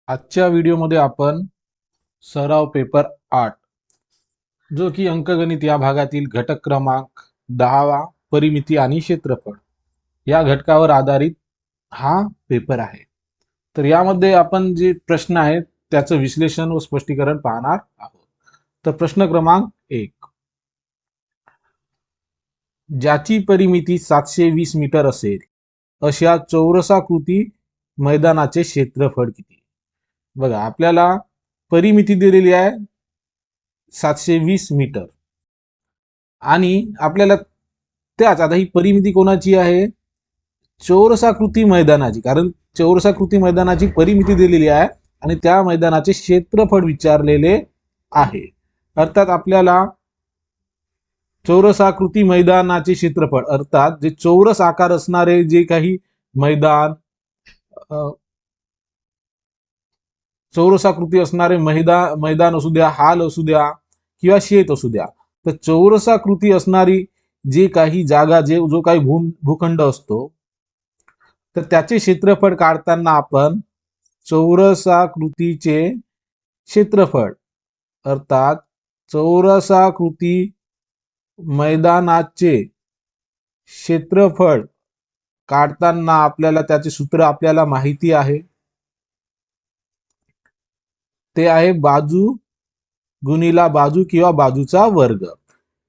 आजच्या व्हिडिओमध्ये आपण सराव पेपर 8 जो की अंकगणित या भागातील घटक क्रमांक 10 परिमिती आणि क्षेत्रफळ या घटकावर आधारित हा पेपर आहे। तर यामध्ये आपण जे प्रश्न आहेत त्याचं विश्लेषण व स्पष्टीकरण पाहणार आहोत। तर प्रश्न क्रमांक 1, ज्याची परिमिती 720 मीटर असेल अशा चौरसाकृती मैदानाचे क्षेत्रफळ किती। बघा, आपल्याला परिमिती दिलेली आहे 720 मीटर आणि आपल्याला त्याच आता ही परिमिती कोणाची आहे, चौरसाकृती मैदानाची। कारण चौरसाकृती मैदानाची परिमिती दिलेली आहे आणि त्या मैदानाचे क्षेत्रफळ विचारलेले आहे। अर्थात आपल्याला चौरसाकृती मैदानाचे क्षेत्रफळ अर्थात जे चौरस आकार असणारे जे काही मैदान, चौरसाकृती असणारे मैदान असू द्या, हाल असू द्या किंवा शेत असू द्या, तर चौरसाकृती असणारी जे काही जागा जो काही भूखंड असतो तर त्याचे क्षेत्रफळ काढताना आपण चौरसाकृतीचे क्षेत्रफळ अर्थात चौरसाकृती मैदानाचे क्षेत्रफळ काढताना आपल्याला त्याचे सूत्र आपल्याला माहिती आहे, ते आहे बाजू गुणिला बाजू किंवा बाजूचा वर्ग।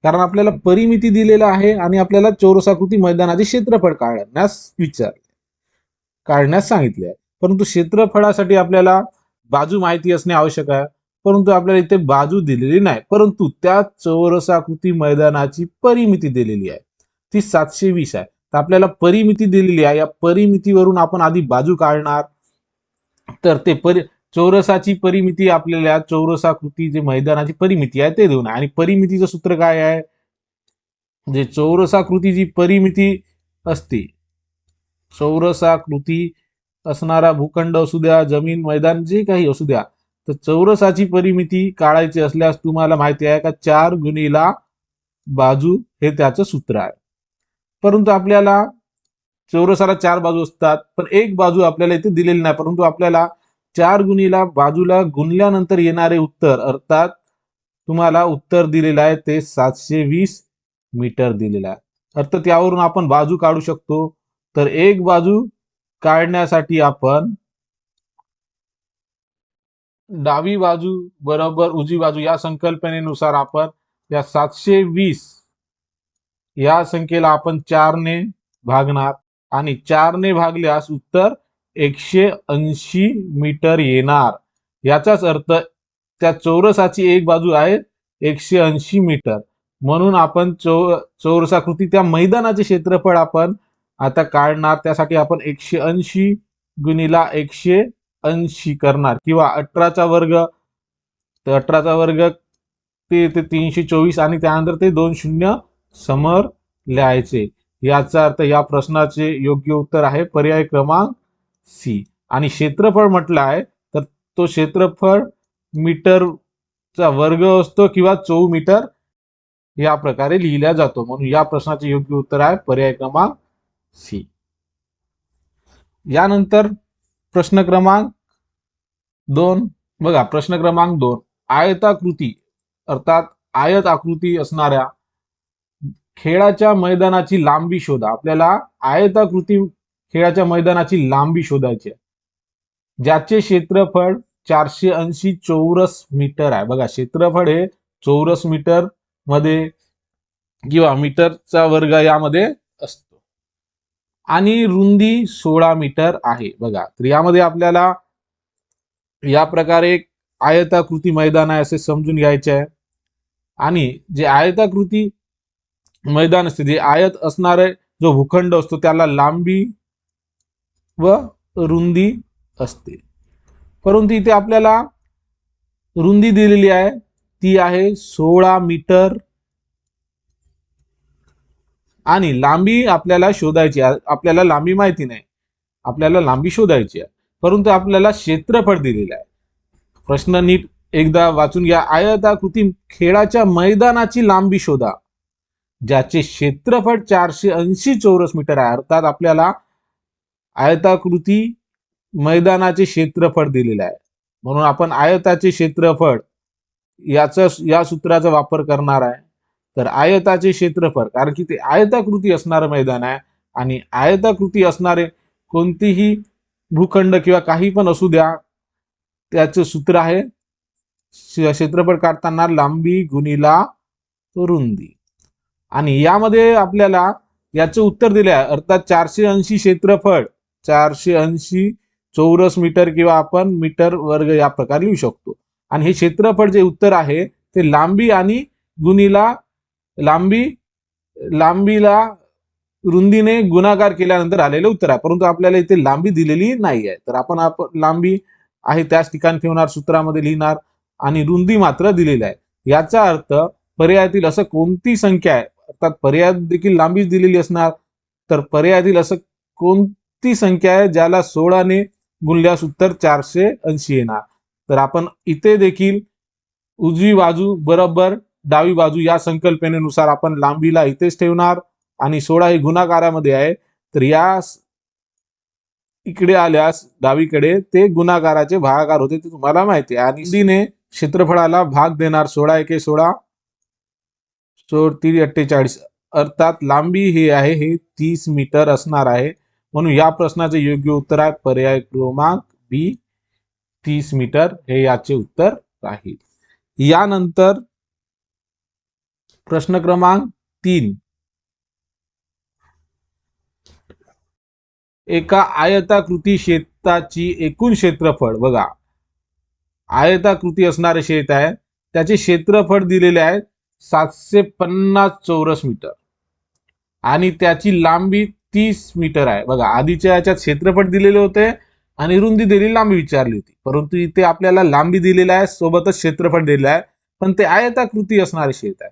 कारण आपल्याला परिमिती दिलेला आहे आणि आपल्याला चौरसाकृती मैदानाचे क्षेत्रफळ काढण्यास सांगितले आहे। परंतु क्षेत्रफळासाठी आपल्याला बाजू माहिती असणे आवश्यक आहे, परंतु आपल्याला इथे बाजू दिलेली नाही। परंतु त्या चौरसाकृती मैदानाची परिमिती दिलेली आहे, ती 720 आहे। तर आपल्याला परिमिती दिलेली आहे, या परिमितीवरून आपण आधी बाजू काढणार। तर ते चौरसाची परिमिती आपल्याला चौरसाकृती जे मैदानाची परिमिती आहे ते देऊन आहे। आणि परिमितीचं सूत्र काय आहे, जे चौरसाकृतीची परिमिती असते, चौरसाकृती असणारा भूखंड असू द्या, जमीन, मैदान जे काही असू द्या, तर चौरसाची परिमिती काढायची असल्यास तुम्हाला माहिती आहे का 4 गुणिला बाजू हे त्याचं सूत्र आहे। परंतु आपल्याला चौरसाला 4 बाजू असतात, पण एक बाजू आपल्याला इथे दिलेली नाही। परंतु आपल्याला 4 गुणिला बाजूला गुणल्यानंतर येणारे उत्तर अर्थात तुम्हाला उत्तर दिलेलं आहे ते 720 मीटर दिलेलं आहे। अर्थात यावरून आपण बाजू काढू शकतो। तर एक बाजू काढण्यासाठी आपण डावी बाजू बरोबर उजवी बाजू या संकल्पनेनुसार आपण या 720 या संख्येला आपण 4 ने भागणार आणि 4 ने भागल्यास उत्तर 180 मीटर येणार। याचाच अर्थ त्या चौरसाची एक बाजू आहे 180 मीटर। म्हणून आपण चौरसाकृती त्या मैदानाचे क्षेत्रफळ आपण आता काढणार। त्यासाठी आपण 180 गुणिला 180 करणार किंवा 18चा वर्ग, तर 18चा वर्ग ते 324 आणि त्यानंतर ते 2 शून्य समोर लिहायचे। याचा अर्थ या प्रश्नाचे योग्य उत्तर आहे पर्याय क्रमांक सी। आणि क्षेत्रफळ म्हटलं आहे तर तो क्षेत्रफळ मीटरचा वर्ग असतो किंवा चौमीटर या प्रकारे लिहिला जातो। म्हणून या प्रश्नाचे योग्य उत्तर आहे पर्याय क्रमांक सी। यानंतर प्रश्न क्रमांक 2 बघा, प्रश्न क्रमांक 2, आयताकृती अर्थात आयत आकृती असणाऱ्या खेळाच्या मैदानाची लांबी शोधा। आपल्याला आयताकृती खेळाच्या मैदानाची लांबी शोधायची आहे, ज्याचे क्षेत्रफळ 480 चौरस मीटर आहे। बघा, क्षेत्रफळ हे चौरस मीटर मध्ये किंवा मीटरचा वर्ग यामध्ये असतो आणि रुंदी 16 मीटर आहे। बघा, तर यामध्ये आपल्याला या प्रकारे एक आयताकृती मैदान आहे असे समजून घ्यायचे आहे। आणि जे आयताकृती मैदान असते, जे आयत असणारे जो भूखंड असतो त्याला लांबी व रुंदी असते। परंतु इथे आपल्याला रुंदी दिलेली आहे, ती आहे 16 मीटर आणि लांबी आपल्याला शोधायची आहे। आपल्याला लांबी माहिती नाही, आपल्याला लांबी शोधायची आहे, परंतु आपल्याला क्षेत्रफळ दिलेलं आहे। प्रश्न नीट एकदा वाचून घ्या। आयताकृती खेळाच्या मैदानाची लांबी शोधा, ज्याचे क्षेत्रफळ 480 चौरस मीटर आहे। अर्थात आपल्याला आयताकृती मैदानाचे क्षेत्रफळ दिलेले आहे म्हणून आपण आयताचे क्षेत्रफळ या सूत्राचा वापर करणार आहे. तर आयताचे क्षेत्रफळ, कारण की ते आयताकृती असणारं मैदान आहे आणि आयताकृती असणारे कोणतीही भूखंड किंवा काही पण असू द्या, त्याचं सूत्र आहे क्षेत्रफळ काढताना लांबी गुणिला रुंदी. आणि यामध्ये आपल्याला याचं उत्तर दिले आहे, अर्थात 480 क्षेत्रफळ 480 चौरस मीटर किंवा आपण मीटर वर्ग या प्रकारे लिहू शकतो. आणि हे क्षेत्रफळ जे उत्तर आहे ते लांबी आणि गुणिला लांबीला रुंदीने गुणाकार केल्यानंतर आलेले उत्तर आहे. परंतु आपल्याला इथे लांबी दिलेली नाही आहे, तर आपण लांबी आहे त्याच ठिकाणी ठेवणार, सूत्रामध्ये लिहिणार आणि रुंदी मात्र दिलेली आहे. याचा अर्थ पर्यायातील असं कोणती संख्या आहे, अर्थात पर्यायात देखील लांबी दिलेली असणार, तर पर्यायातील असं कोणती संख्या आहे ज्याला 16 ने गुणल्यास उत्तर 480 येणार. तर आपण इथे देखील उजवी बाजू बरोबर डावी बाजू या संकल्पनेनुसार आपण लांबीला इथेच ठेवणार आणि 16 हे गुणाकारामध्ये आहे, तर या इकडे आल्यास डावीकडे ते गुणाकाराचे भागाकार होते, ते तुम्हाला माहिती आहे. आणि रुंदीने क्षेत्रफळाला भाग देणार, 16 एके 16 3 48, अर्थात लांबी हे आहे हे 30 मीटर असणार आहे. म्हणून या प्रश्नाचे योग्य उत्तर आहे पर्याय क्रमांक बी, 30 मीटर हे याचे उत्तर राहील. यानंतर प्रश्न क्रमांक 3, एका आयताकृती शेताची एकूण क्षेत्रफळ, बघा आयताकृती असणारे शेत आहे, त्याचे क्षेत्रफळ दिलेले आहे 750 चौरस मीटर आणि त्याची लांबी 30 मीटर आहे. बघा आधीच्या याच्यात क्षेत्रफळ दिलेले होते आणि रुंदी दिलेली, लांबी विचारली होती, परंतु इथे आपल्याला लांबी दिलेली आहे सोबतच क्षेत्रफळ दिलेलं आहे, पण ते आयताकृती असणारे शेत आहे.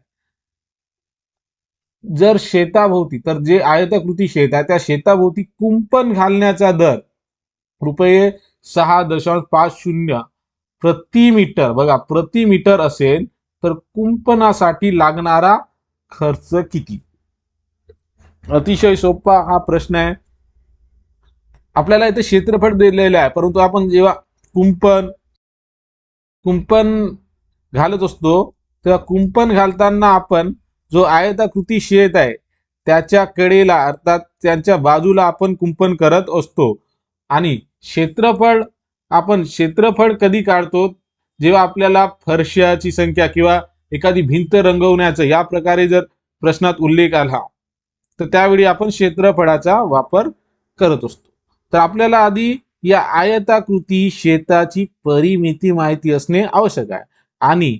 जर शेताभोवती, तर जे आयताकृती शेत आहे त्या शेताभोवती कुंपण घालण्याचा दर रुपये 6.50 प्रति मीटर, बघा प्रति मीटर असेल तर कुंपणासाठी लागणारा खर्च किती? अतिशय सोपा हा प्रश्न आहे. आपल्याला इथे क्षेत्रफळ दिलेले आहे, परंतु आपण जेव्हा कुंपण घालत असतो तेव्हा कुंपण घालताना आपण जो आयताकृती शेत आहे त्याच्या कडेला अर्थात त्यांच्या बाजूला आपण कुंपण करत असतो. आणि क्षेत्रफळ कधी काढतो, जेव्हा आपल्याला फरशाची संख्या किंवा एखादी भिंत रंगवण्याचं या प्रकारे जर प्रश्नात उल्लेख आला तर त्यावेळी आपण क्षेत्रफळाचा वापर करत असतो. तर आपल्याला आधी या आयताकृती शेताची परिमिती माहिती असणे आवश्यक आहे. आणि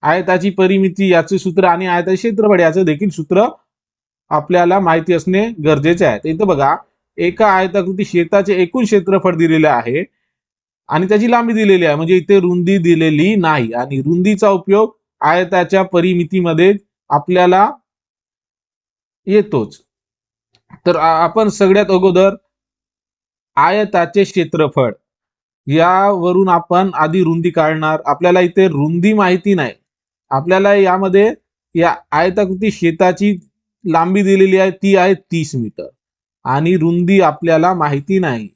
आयताची परिमिती याचे सूत्र आणि आयताचे क्षेत्रफळ याचं देखील सूत्र आपल्याला माहिती असणे गरजेचे आहे. इथं बघा एका आयताकृती शेताचे एकूण क्षेत्रफळ दिलेले आहे आणि त्याची लांबी दिलेली आहे, म्हणजे इथे रुंदी दिलेली नाही आणि रुंदीचा उपयोग आयताच्या परिमितीमध्ये आपल्याला येतोच. तर आपण सगळ्यात अगोदर आयताचे क्षेत्रफळ यावरून आपण आधी रुंदी काढणार. आपल्याला इथे रुंदी माहिती नाही, आपल्याला यामध्ये या आयताकृती शेताची लांबी दिलेली आहे ती आहे 30 मीटर आणि रुंदी आपल्याला माहिती नाही,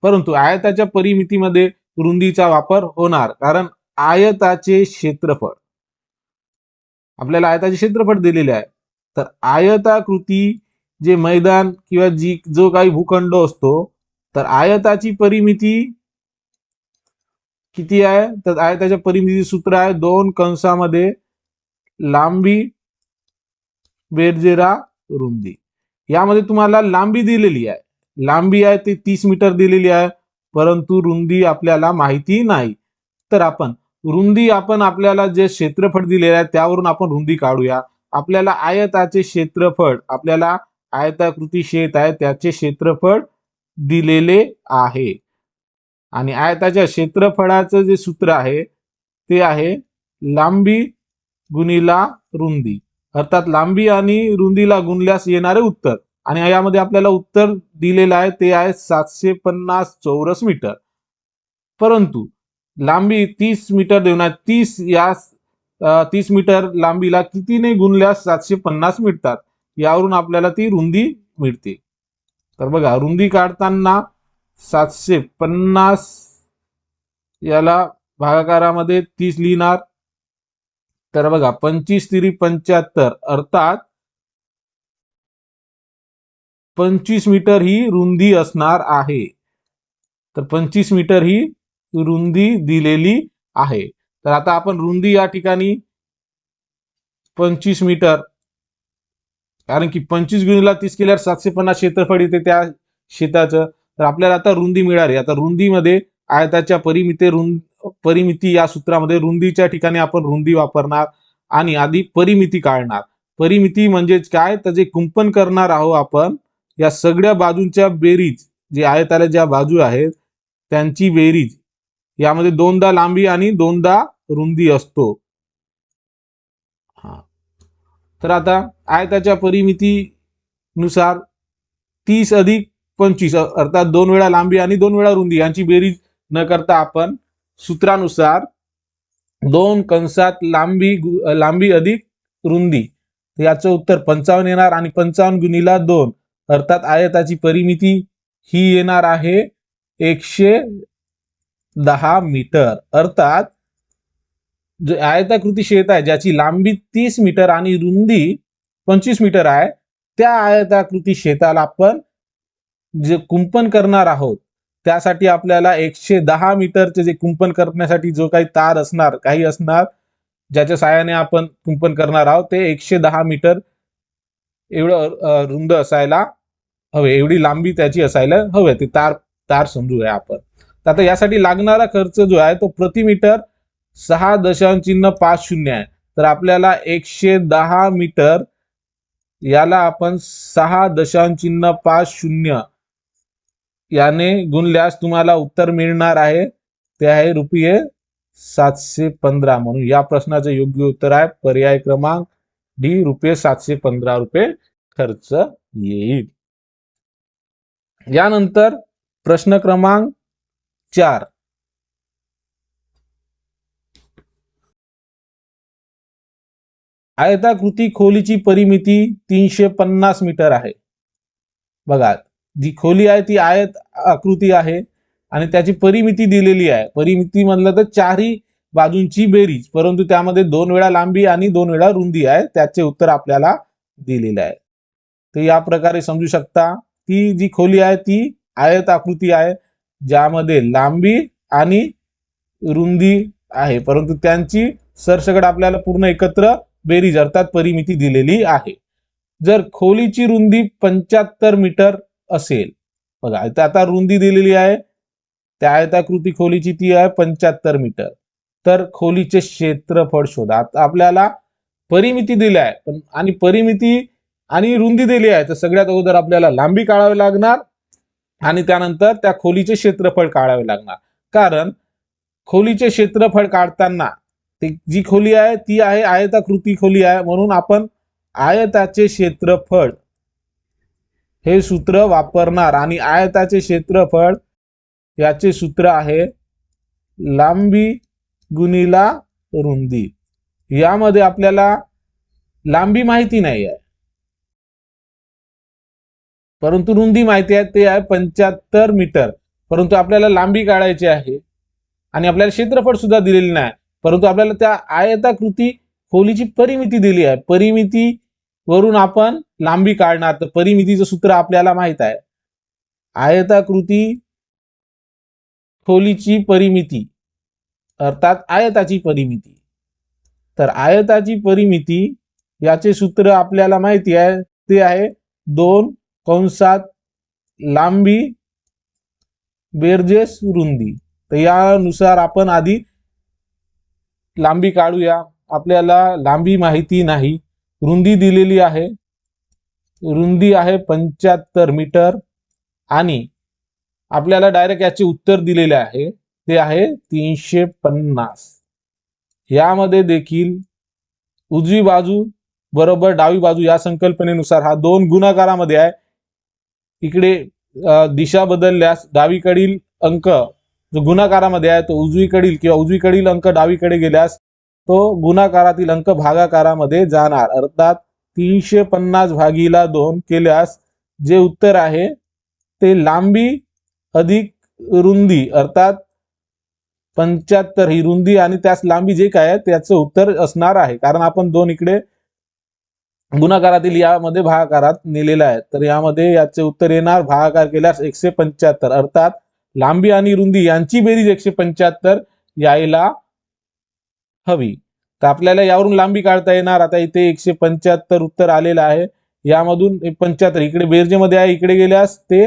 परंतु आयताच्या परिमितीमध्ये रुंदीचा वापर होणार, कारण आयताचे क्षेत्रफळ आपल्याला आयताचे क्षेत्रफळ दिलेले आहे. तर आयताकृती जे मैदान किंवा जो काही भूखंड असतो, तर आयताची परिमिती किती आहे, तर आयताच्या परिमिती सूत्र आहे 2 कंसामध्ये लांबी बेरजेरा रुंदी. यामध्ये तुम्हाला लांबी दिलेली आहे, लांबी आहे ते 30 मीटर दिलेली आहे, परंतु रुंदी आपल्याला माहिती नाही. तर आपल्याला जे क्षेत्रफळ दिलेले आहे त्यावरून आपण रुंदी काढूया. आपल्याला आयताचे क्षेत्रफळ, आपल्याला आयताकृती शेत आहे त्याचे क्षेत्रफळ दिलेले आहे आणि आयताच्या क्षेत्रफळाचं जे सूत्र आहे ते आहे लांबी गुणिला रुंदी, अर्थात लांबी आणि रुंदीला गुणल्यास येणारे उत्तर. आणि यामध्ये आपल्याला उत्तर दिलेलं आहे ते आहे 750 चौरस मीटर, परंतु लांबी 30 मीटर देऊन 30 मीटर लांबीला कितीने गुणल्यास 750 मिळतात, यावरून आपल्याला ती रुंदी मिळते. तर बघा रुंदी काढताना 750 याला भागाकारामध्ये 30 लिहिणार. तर बघा 25 तिरी 75 अर्थात 25 मीटर ही रुंदी असणार आहे. तर 25 मीटर ही रुंदी दिलेली आहे. तर आता आपण रुंदी या ठिकाणी 25 मीटर, कारण की 25 गुणिले 30 केल्यावर 750 क्षेत्रफळ येते त्या शेताचं. तर आपल्याला आता रुंदी मिळाली. आता रुंदीमध्ये आयताच्या परिमिती या सूत्रामध्ये रुंदीच्या ठिकाणी आपण रुंदी वापरणार आणि आधी परिमिती काढणार. परिमिती म्हणजेच काय, तर जे कुंपण करणार आहोत आपण या सगळ्या बाजूंच्या बेरीज, जे आयताला ज्या बाजू आहेत त्यांची बेरीज, यामध्ये दोनदा लांबी आणि दोनदा रुंदी असतो. हा, तर आता आयताच्या परिमितीनुसार 30 अधिक 25 अर्थात 2 वेळा लांबी आणि 2 वेळा रुंदी यांची बेरीज न करता आपण सूत्रानुसार 2 कंसात लांबी अधिक रुंदी, याचं उत्तर 55 येणार आणि 55 गुणिले 2 अर्थात आयताची परिमिती ही येणार आहे 110 मीटर. अर्थात जो आयताकृती शेत आहे ज्याची लांबी 30 मीटर आणि रुंदी 25 मीटर आहे, त्या आयताकृती शेताला आपण जे कुंपण करणार आहोत त्यासाठी आपल्याला 110 मीटरचे जे कुंपण करण्यासाठी जो काही तार असणार, काही असणार ज्याच्या साहाय्याने आपण कुंपण करणार आहोत, ते 110 मीटर एवढं रुंद असायला हवे, एवढी लांबी त्याची असायला हवे. ते तार समजूया आपण. तर आता यासाठी लागणारा खर्च जो आहे तो प्रति मीटर 6.50 आहे. तर आपल्याला 110 मीटर याला आपण 6.50 याने गुणल्यास तुम्हाला उत्तर मिळणार आहे, ते आहे रुपये 715. म्हणून या प्रश्नाचं योग्य उत्तर आहे पर्याय क्रमांक डी, रुपये 715 खर्च येईल. यानंतर प्रश्न क्रमांक 4. आयताकृती खोलीची परिमिती 350 मीटर आहे. बघा, जी खोली आहे ती आयत आकृती आहे आणि त्याची परिमिती दिलेली आहे. परिमिती म्हणलं तर चारही बाजूंची बेरीज, परंतु त्यामध्ये 2 वेळा लांबी आणि 2 वेळा रुंदी आहे. त्याचे उत्तर आपल्याला दिलेले आहे. तर या प्रकारे समजू शकता ती जी खोली आहे ती आयत आकृती आहे ज्यामध्ये लांबी आणि रुंदी आहे, परंतु त्यांची सरसकट आपल्याला पूर्ण एकत्र बेरीज अर्थात परिमिती दिलेली आहे. जर खोलीची रुंदी 75 मीटर असेल, बघा आता रुंदी दिलेली आहे त्या आयताकृती खोलीची, ती आहे 75 मीटर. तर खोलीचे क्षेत्रफळ शोधा. आता आपल्याला परिमिती दिली आहे आणि परिमिती आणि रुंदी दिली आहे, तर सगळ्यात अगोदर आपल्याला लांबी काढावी लागणार आणि त्यानंतर त्या खोलीचे क्षेत्रफळ काढावे लागणार. कारण खोलीचे क्षेत्रफळ काढताना जी खोली आहे ती आहे आयताकृती खोली आहे, म्हणून आपण आयताचे क्षेत्रफळ हे सूत्र वापरणार आणि आयताचे क्षेत्रफळ याचे सूत्र आहे लांबी गुणिला रुंदी. यामध्ये आपल्याला लांबी माहिती नाही आहे परंतु रुंदी माहिती आहे, ते आहे 75 मीटर. परंतु आपल्याला लांबी काढायची आहे आणि आपल्याला क्षेत्रफळ सुद्धा दिलेले नाही, परंतु आपल्याला त्या आयताकृती खोलीची परिमिती दिली आहे. परिमिती वरून आपण लांबी काढणार. तर परिमितीचं सूत्र आपल्याला माहित आहे, आयताकृती खोलीची परिमिती अर्थात आयताची परिमिती. तर आयताची परिमिती याचे सूत्र आपल्याला माहिती आहे, ते आहे 2 कंसात लांबी बेरजेस रुंदी. तर यानुसार आपण आधी लांबी काढूया. आपल्याला लांबी माहिती नाही, रुंदी दिलेली आहे, रुंदी आहे 75 मीटर आणि आपल्याला डायरेक्ट याचे उत्तर दिलेले आहे, ते आहे 350. यामध्ये देखील उजवी बाजू बरोबर डावी बाजू या संकल्पनेनुसार हा 2 गुणाकारामध्ये आहे. इकडे दिशा बदलल्यास डावीकडील अंक जो गुणाकारामध्ये आहे तो उजवीकडील किंवा उजवीकडील अंक डावीकडे गेल्यास तो गुणाकारातील अंक भागाकारामध्ये जाणार. अर्थात 350 भागीला 2 केल्यास जे उत्तर आहे ते लांबी अधिक रुंदी अर्थात 75 ही रुंदी आणि त्यास लांबी जे काय आहे त्याचं उत्तर असणार आहे, कारण आपण दोन इकडे गुणाकारातील यामध्ये भागाकारात नेलेला आहे. तर यामध्ये याचे उत्तर येणार भागाकार केल्यास 175 अर्थात लांबी आणि रुंदी यांची बेरीज 175 यायला हवी. तर आपल्याला यावरून लांबी काढता येणार. आता इथे 175 उत्तर आलेलं आहे. यामधून 75 इकडे बेरजेमध्ये आहे, इकडे गेल्यास ते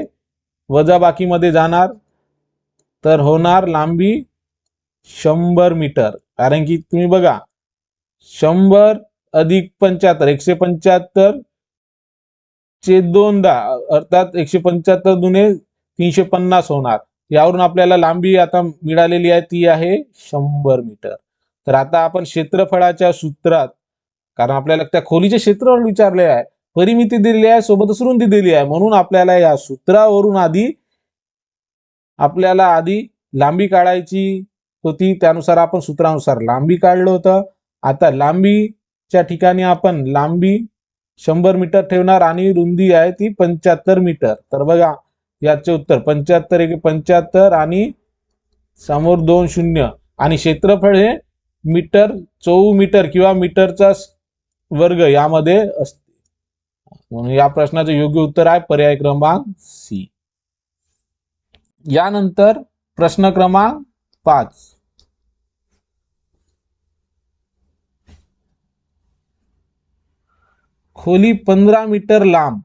वजाबाकीमध्ये जाणार, तर होणार लांबी 100 मीटर. कारण की तुम्ही बघा 100 अधिक 75 175 चे 2 अर्थात 175 दुने 350 होणार. यावरून आपल्याला लांबी आता मिळालेली आहे ती आहे 100 मीटर. तर आता आपण क्षेत्रफळाच्या सूत्रात, कारण आपल्याला त्या खोलीचे क्षेत्रफळ विचारले आहे, परिमिती दिलेली आहे, सोबतच रुंदी दिली आहे, म्हणून आपल्याला या सूत्रावरून आपल्याला आधी लांबी काढायची होती. त्यानुसार आपण सूत्रानुसार लांबी काढलं होतं. आता लांबीच्या ठिकाणी आपण लांबी 100 मीटर ठेवणार आणि रुंदी आहे ती 75 मीटर. तर बघा याचे उत्तर 75 1 75 आणि समोर 2 शून्य आणि क्षेत्रफळ हे मीटर, चौ मीटर किंवा मीटरचा वर्ग यामध्ये असते. म्हणून या प्रश्नाचं योग्य उत्तर आहे पर्याय क्रमांक सी. यानंतर प्रश्न क्रमांक 5. खोली 15 मीटर लांब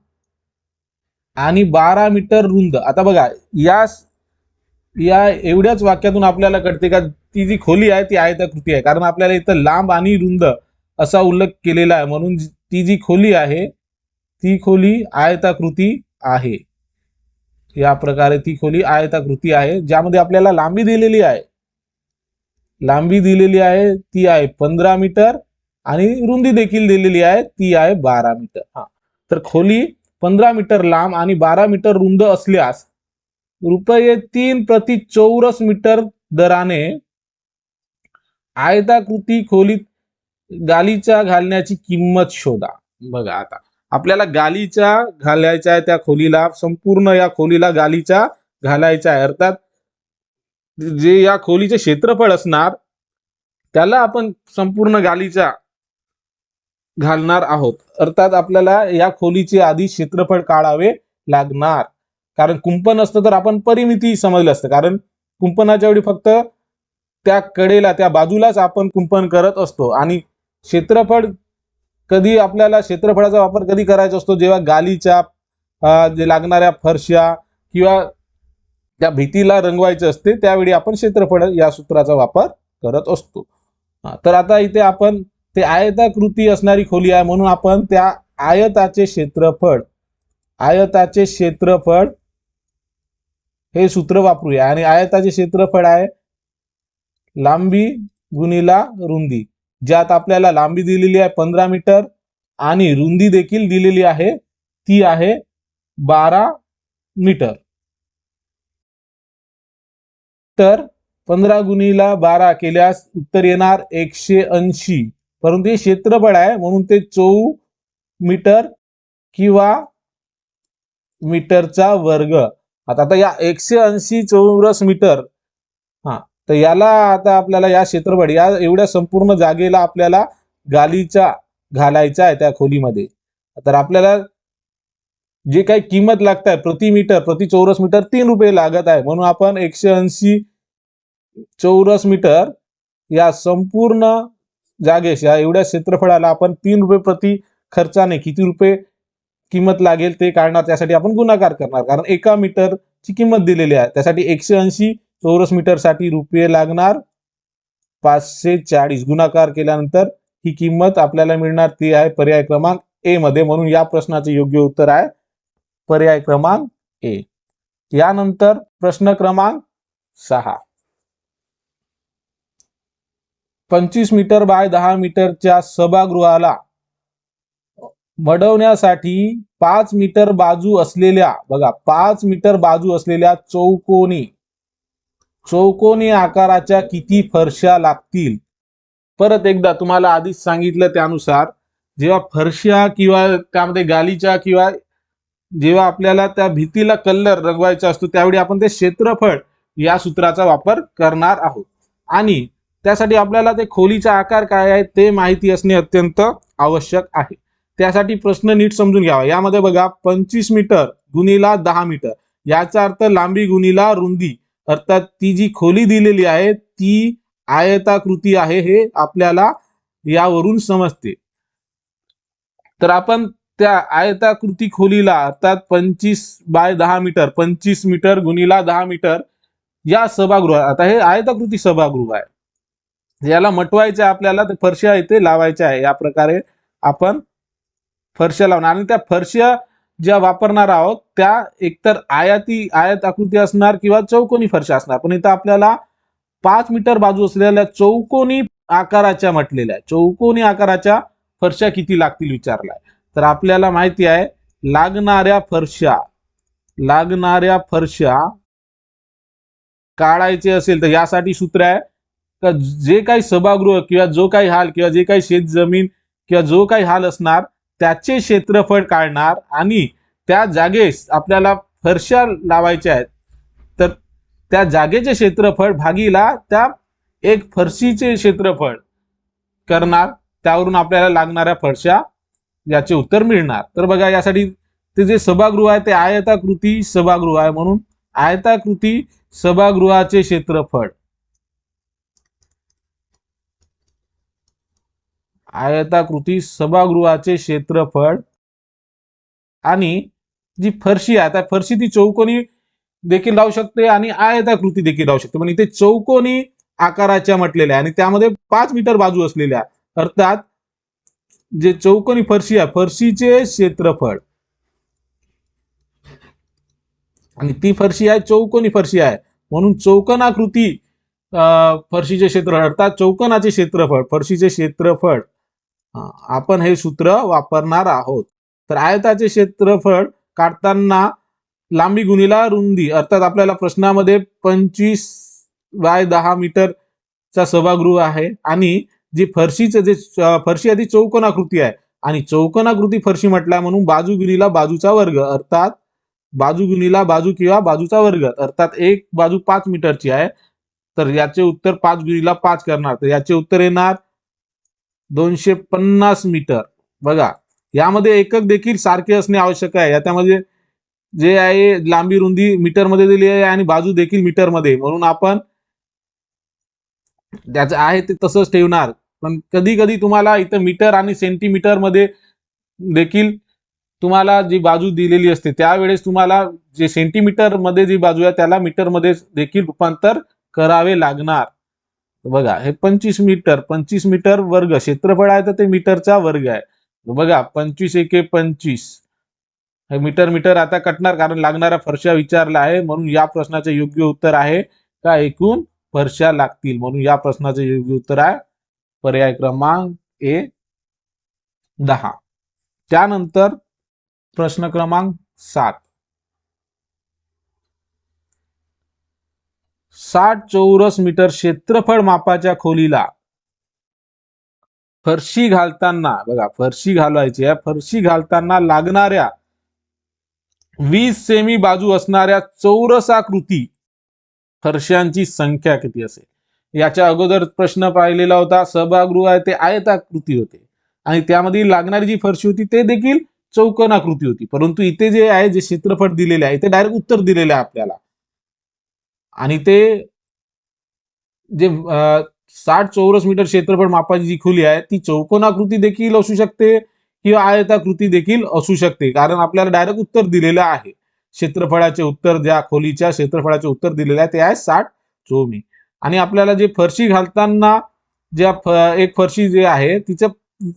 आणि 12 मीटर रुंद. आता बघा या एवढ्याच वाक्यातून आपल्याला कळते का ती जी खोली आहे ती आयताकृती आहे, कारण आपल्याला इथं लांब आणि रुंद असा उल्लेख केलेला आहे, म्हणून ती जी खोली आहे ती खोली आयताकृती आहे. या प्रकारे ती खोली आयताकृती आहे, ज्यामध्ये आपल्याला लांबी दिलेली आहे. लांबी दिलेली आहे ती आहे 15 मीटर आणि रुंदी देखील दिलेली आहे ती आहे 12 मीटर. तर खोली 15 मीटर लांब आणि 12 मीटर रुंद असल्यास ₹3 प्रति चौरस मीटर दराने आयताकृती खोलीत गालीचा घालण्याची किंमत शोधा. बघा आता आपल्याला गालीचा घालायचा आहे त्या खोलीला, संपूर्ण या खोलीला गालीचा घालायचा आहे, अर्थात जे या खोलीचे क्षेत्रफळ असणार त्याला आपण संपूर्ण गालीचा घालणार आहोत. अर्थात आपल्याला या खोलीचे आधी क्षेत्रफळ काढावे लागणार, कारण कुंपण असतं तर आपण परिमिती समजलं असतं, कारण कुंपणाच्या वेळी फक्त त्या कडेला त्या बाजूलाच आपण कुंपण करत असतो आणि क्षेत्रफळ कधी आपल्याला क्षेत्रफळाचा वापर कधी करायचा असतो, जेव्हा गालीच्या जे लागणाऱ्या फरशा किंवा त्या भिंतीला रंगवायचे असते त्यावेळी आपण क्षेत्रफळ या सूत्राचा वापर करत असतो. तर आता इथे आपण ते आयताकृती असणारी खोली आहे, म्हणून आपण त्या आयताचे क्षेत्रफळ हे सूत्र वापरूया. आणि आयताचे क्षेत्रफळ आहे लांबी गुणिला रुंदी, ज्यात आपल्याला लांबी दिलेली आहे 15 मीटर आणि रुंदी देखील दिलेली आहे ती आहे 12 मीटर. तर 15 गुणिला 12 केल्यास उत्तर येणार 180, परंतु हे क्षेत्रफळ आहे म्हणून ते चौ मीटर किंवा मीटरचा वर्ग. आता या 180 चौरस मीटर, तर याला आता आपल्याला या क्षेत्रफळ या एवढ्या संपूर्ण जागेला आपल्याला गालीचा घालायचा आहे त्या खोलीमध्ये. तर आपल्याला जे काही किंमत लागत आहे प्रति मीटर, प्रति चौरस मीटर 3 रुपये लागत आहे, म्हणून आपण 180 चौरस मीटर या संपूर्ण जागेस या एवढ्या क्षेत्रफळाला आपण 3 रुपये प्रति खर्चाने किती रुपये किंमत लागेल ते काढणार, त्यासाठी आपण गुणाकार करणार, कारण 1 मीटरची किंमत दिलेली आहे. त्यासाठी 180 चौरस मीटर साठी रुपये लागणार 540. गुणाकार केल्यानंतर ही किंमत आपल्याला मिळणार ती आहे पर्याय क्रमांक ए मध्ये, म्हणून या प्रश्नाचे योग्य उत्तर आहे पर्याय क्रमांक ए. यानंतर प्रश्न क्रमांक 6. 25 मीटर बाय 10 मीटरच्या सभागृहाला मडवण्यासाठी 5 मीटर बाजू असलेल्या, बघा 5 मीटर बाजू असलेल्या चौकोनी आकाराच्या किती फरशा लागतील. परत एकदा तुम्हाला आधीच सांगितलं त्यानुसार जेव्हा फरशा किंवा त्यामध्ये गालीच्या किंवा जेव्हा आपल्याला त्या भिंतीला कलर रंगवायचा असतो त्यावेळी आपण ते क्षेत्रफळ या सूत्राचा वापर करणार आहोत आणि त्यासाठी आपल्याला ते खोलीचा आकार काय आहे ते माहिती असणे अत्यंत आवश्यक आहे. त्यासाठी प्रश्न नीट समजून घ्यावा. यामध्ये बघा 25 मीटर गुणिला 10 मीटर, याचा अर्थ लांबी गुणिला रुंदी, अर्थात ती जी खोली दिलेली आहे ती आयताकृती आहे हे आपल्याला यावरून समजते. तर आपण त्या आयताकृती खोलीला अर्थात 25/10 मीटर, 25 मीटर गुणिला 10 मीटर या सभागृह, आता हे आयताकृती सभागृह आहे, याला मटवायचं आहे आपल्याला, ते फरशा इथे लावायच्या आहे. या प्रकारे आपण फरशा लावणार आणि त्या फरशा ज्या वापरणार आहोत त्या एकतर आयत आकृती असणार किंवा चौकोनी फरशा असणार. पण इथं आपल्याला 5 मीटर बाजू असलेल्या चौकोनी आकाराच्या म्हटलेल्या आहे. चौकोनी आकाराच्या फरशा किती लागतील विचारलाय. तर आपल्याला माहिती आहे लागणाऱ्या फरशा काढायचे असेल तर यासाठी सूत्र आहे का जे काही सभागृह किंवा जो काही हाल किंवा जे काही शेत जमीन किंवा जो काही हाल असणार त्याचे क्षेत्रफळ काढणार आणि त्या जागेस आपल्याला फरशा लावायच्या आहेत तर त्या जागेचे क्षेत्रफळ भागीला त्या एक फरशीचे क्षेत्रफळ करणार, त्यावरून आपल्याला लागणाऱ्या फरशा याचे उत्तर मिळणार. तर बघा यासाठी ते जे सभागृह आहे ते आयताकृती सभागृह आहे म्हणून आयताकृती सभागृहाचे क्षेत्रफळ, आयताकृती सभागृहाचे क्षेत्रफळ आणि जी फरशी आहे त्या फरशी ती चौकोनी देखील राहू शकते आणि आयताकृती देखील राहू शकते. पण इथे चौकोनी आकाराच्या म्हटलेल्या आहे आणि त्यामध्ये 5 मीटर बाजू असलेल्या, अर्थात जे चौकोनी फरशी आहे फरशीचे क्षेत्रफळ, आणि ती फरशी आहे चौकोनी फरशी आहे म्हणून चौकोनाकृती फरशीचे क्षेत्रफळ अर्थात चौकोनाचे क्षेत्रफळ फरशीचे क्षेत्रफळ आपण हे सूत्र वापरणार आहोत. तर आयताचे क्षेत्रफळ काढताना लांबी गुणिला रुंदी, अर्थात आपल्याला प्रश्नामध्ये 25/10 मीटरचा सभागृह आहे आणि जी फरशीचे जे फरशी आहे ती चौकोनाकृती आहे आणि चौकोनाकृती फरशी म्हटल्या म्हणून बाजू गुणिला बाजूचा वर्ग, अर्थात बाजू गुणिला बाजू किंवा बाजूचा वर्ग, अर्थात एक बाजू 5 मीटरची आहे तर याचे उत्तर 5 गुणिला 5 करणार, तर याचे उत्तर येणार 250 मीटर. बघा यामध्ये एकक देखील सारखे असणे आवश्यक आहे. यामध्ये जे आहे लांबी रुंदी मीटर मध्ये दिली आहे आणि बाजू देखील मीटर मध्ये, म्हणून आपण त्याचं आहे ते तसंच ठेवणार. पण कधी कधी तुम्हाला इथं मीटर आणि सेंटीमीटर मध्ये देखील तुम्हाला जी बाजू दिलेली असते त्यावेळेस तुम्हाला जे सेंटीमीटर मध्ये जी बाजू आहे त्याला मीटर मध्ये देखील रूपांतर करावे लागणार. बघा हे 25 मीटर वर्ग क्षेत्रफळ आहे तर ते मीटरचा वर्ग आहे. बघा 25 एके 25 हे मीटर आता कटणार कारण लागणारा फरशा विचारला आहे म्हणून या प्रश्नाचे योग्य उत्तर आहे का एकूण फरशा लागतील, म्हणून या प्रश्नाचे योग्य उत्तर आहे पर्याय क्रमांक ए 10. त्यानंतर प्रश्न क्रमांक 7, 60 चौरस मीटर क्षेत्रफळ मापाच्या खोलीला फरशी घालताना, बघा फरशी घालायची आहे, फरशी घालताना लागणाऱ्या 20 सेमी बाजू असणाऱ्या चौरसाकृती फरशांची संख्या किती असेल. याच्या अगोदर प्रश्न पाहिलेला होता सभागृह आहे ते आयताकृती होते आणि त्यामध्ये लागणारी जी फरशी होती ते देखील चौकोनाकृती होती, परंतु इथे जे आहे जे क्षेत्रफळ दिलेले आहे ते डायरेक्ट उत्तर दिलेले आहे आपल्याला आणि ते जे 60 चौरस मीटर क्षेत्रफळ मापाची जी खोली आहे ती चौकोनाकृती देखील असू शकते किंवा आयताकृती देखील असू शकते, कारण आपल्याला डायरेक्ट उत्तर दिलेलं आहे. क्षेत्रफळाचे उत्तर ज्या खोलीच्या क्षेत्रफळाचे उत्तर दिलेले आहे ते आहे 60 चौमी आणि आपल्याला जे फरशी घालताना ज्या एक फरशी जे आहे तिचं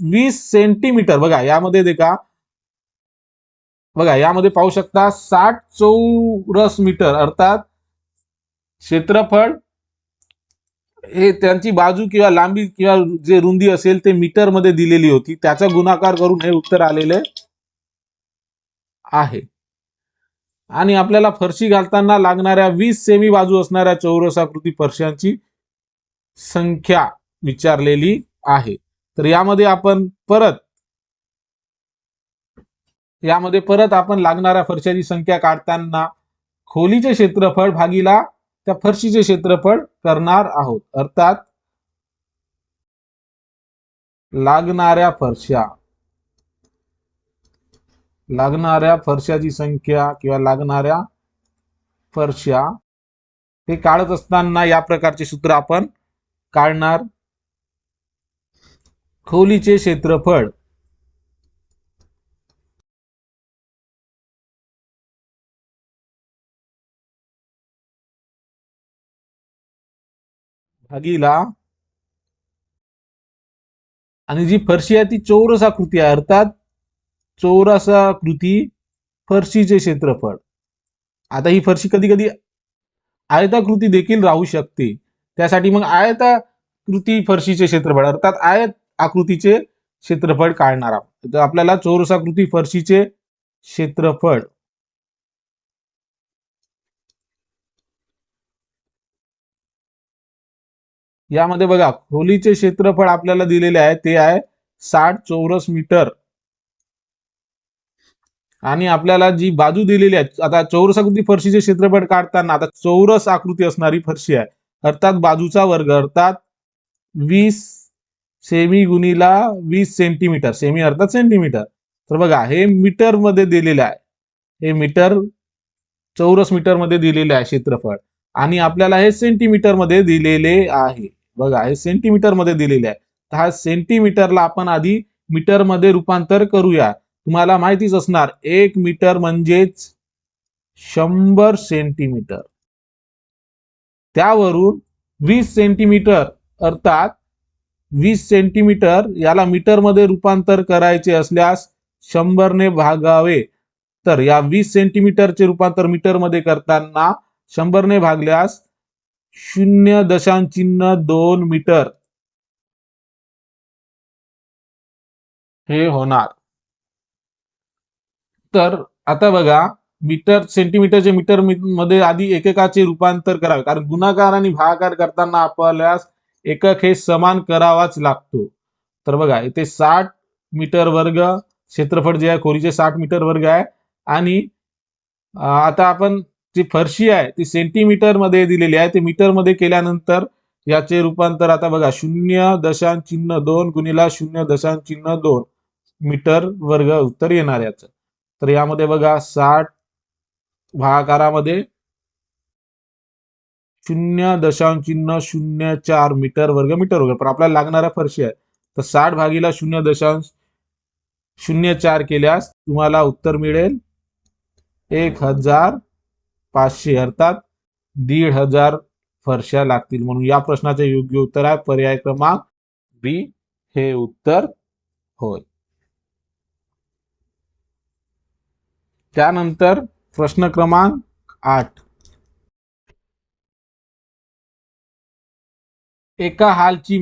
20 सेंटीमीटर, बघा यामध्ये देखा, बघा यामध्ये पाहू शकता 60 चौरस मीटर अर्थात क्षेत्रफळ हे त्यांची बाजू किंवा लांबी किंवा जे रुंदी असेल ते मीटर मध्ये दिलेली होती, त्याचा गुणाकार करून हे उत्तर आलेले आहे. आणि आपल्याला फरशी घालताना लागणाऱ्या 20 सेमी बाजू असणाऱ्या चौरसाकृती फरशांची संख्या विचारलेली आहे. तर यामध्ये आपण परत यामध्ये परत आपण लागणाऱ्या फरशाची संख्या काढताना खोलीचे क्षेत्रफळ भागीला त्या फरशीचे क्षेत्रफळ करणार आहोत. अर्थात लागणाऱ्या फरशाची संख्या किंवा लागणाऱ्या फरशा हे काढत असताना या प्रकारचे सूत्र आपण काढणार. खोलीचे क्षेत्रफळ भागीला आणि जी फरशी आहे ती चौरस आकृती आहे, अर्थात चौरसाकृती फरशीचे क्षेत्रफळ. आता ही फरशी कधी कधी आयताकृती देखील राहू शकते, त्यासाठी मग आयताकृती फरशीचे क्षेत्रफळ अर्थात आयत आकृतीचे क्षेत्रफळ काढणार आहोत. तर आपल्याला चौरसाकृती फरशीचे क्षेत्रफळ यामध्ये बघा खोलीचे क्षेत्रफळ आपल्याला दिलेले आहे ते आहे 60 चौरस मीटर आणि आपल्याला जी बाजू दिलेली आहे, आता चौरसाकृती फरशीचे क्षेत्रफळ काढताना आता चौरस आकृती असणारी फरशी आहे अर्थात बाजूचा वर्ग अर्थात 20 सेमी गुणिला 20 सेंटीमीटर, सेमी अर्थात सेंटीमीटर. तर बघा हे मीटर मध्ये दिलेले आहे, हे मीटर चौरस मीटर मध्ये दिलेले आहे क्षेत्रफळ आणि आपल्याला हे सेंटीमीटर मध्ये दिलेले आहे. बघा हे सेंटीमीटर मध्ये दिलेले आहे, तर हा सेंटीमीटरला आपण आधी मीटर मध्ये रूपांतर करूया. तुम्हाला माहितीच असणार 1 मीटर म्हणजेच 100 सेंटीमीटर. त्यावरून 20 सेंटीमीटर अर्थात 20 सेंटीमीटर याला मीटर मध्ये रूपांतर करायचे असल्यास 100 ने भागावे. तर या 20 सेंटीमीटरचे रूपांतर मीटर मध्ये करताना 100 ने भागल्यास 0.2 मीटर हे होणार. तर आता बघा मीटर सेंटीमीटरचे मीटर मध्ये आधी एककाचे रूपांतर करावे, कारण गुणाकार आणि भागाकार करताना आपल्यास एकक हे समान करावाच लागतो. तर बघा इथे 60 मीटर वर्ग क्षेत्रफळ जे आहे खोलीचे 60 मीटर वर्ग आहे आणि आता आपण जी फरशी आहे ती सेंटीमीटर मध्ये दिलेली आहे, ते मीटर मध्ये केल्यानंतर याचे रूपांतर आता बघा 0.2 गुणिला 0.2 मीटर वर्ग उत्तर येणार याचं. तर यामध्ये बघा 60 भागाकारामध्ये 0.04 मीटर वर्ग पण आपल्याला लागणाऱ्या फरशी आहे, तर 60 भागीला 0.04 केल्यास तुम्हाला उत्तर मिळेल 1500 अर्थात 1500 फरशा लागतील. म्हणून या प्रश्नाचे योग्य उत्तर आहे पर्याय क्रमांक बी हे उत्तर होय. त्यानंतर प्रश्न क्रमांक 8. एका हालची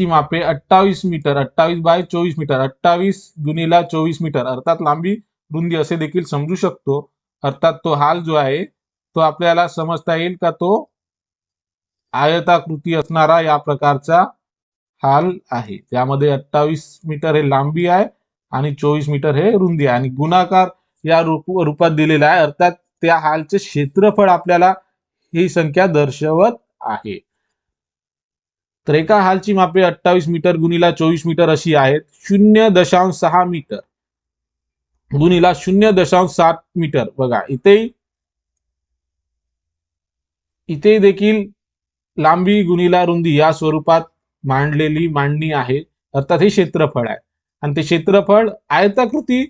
मापे 28 मीटर, 28 बाय 24 मीटर, 28 गुणिला 24 मीटर अर्थात लांबी रुंदी असे देखील समजू शकतो. अर्थात तो हाल जो आहे तो आपल्याला समजता येईल का तो आयताकृती असणारा या प्रकारचा हाल आहे. त्यामध्ये 28 मीटर हे लांबी आहे आणि 24 मीटर हे रुंदी आहे आणि गुणाकार या रूपात दिलेला आहे, अर्थात त्या हालचे क्षेत्रफळ आपल्याला ही संख्या दर्शवत आहे. तर एका हालची मापे 28 मीटर गुणिला 24 मीटर अशी आहेत. 0.6 मीटर गुणिला 0.7 मीटर. बघा इथे देखील लांबी गुणिला रुंदी या स्वरूपात मांडलेली मांडणी आहे, अर्थात हे क्षेत्रफळ आहे आणि ते क्षेत्रफळ आयताकृती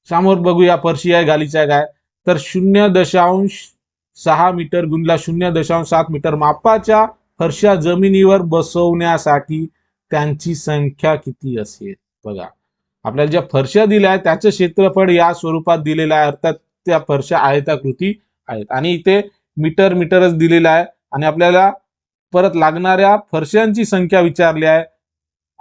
समोर बघूया फरशी आहे गालीचा काय, तर 0.6 मीटर गुणिला 0.7 मीटर मापाच्या फरशा जमिनीवर बसवण्यासाठी त्यांची संख्या किती असेल. बघा आपल्याला ज्या फरशा दिल्या आहेत त्याचं क्षेत्रफळ या स्वरूपात दिलेलं आहे, अर्थात त्या फरशा आयताकृती आहेत आणि इथे मीटरच दिलेला आहे आणि आपल्याला परत लागणाऱ्या फरशांची संख्या विचारली आहे.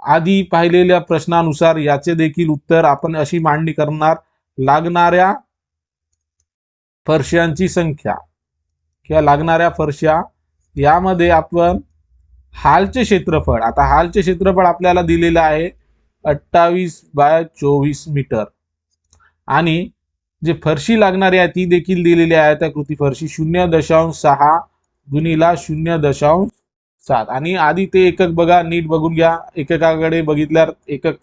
आधी पाहिलेल्या प्रश्नानुसार याचे देखील उत्तर आपण अशी मांडणी करणार, लागणाऱ्या फरशांची संख्या किंवा लागणाऱ्या फरशा यामध्ये आपण हालचे क्षेत्रफळ, आता हालचे क्षेत्रफळ आपल्याला दिलेलं आहे 28 बाय 24 मीटर. आणि जे फरशी लागणारी आहे ती देखील दिलेली आहे. आयताकृती फरशी 0.6 गुणिला 0.7. आणि आधी ते एकक बघा, नीट बघून घ्या. एककाकडे बघितल्यावर एकक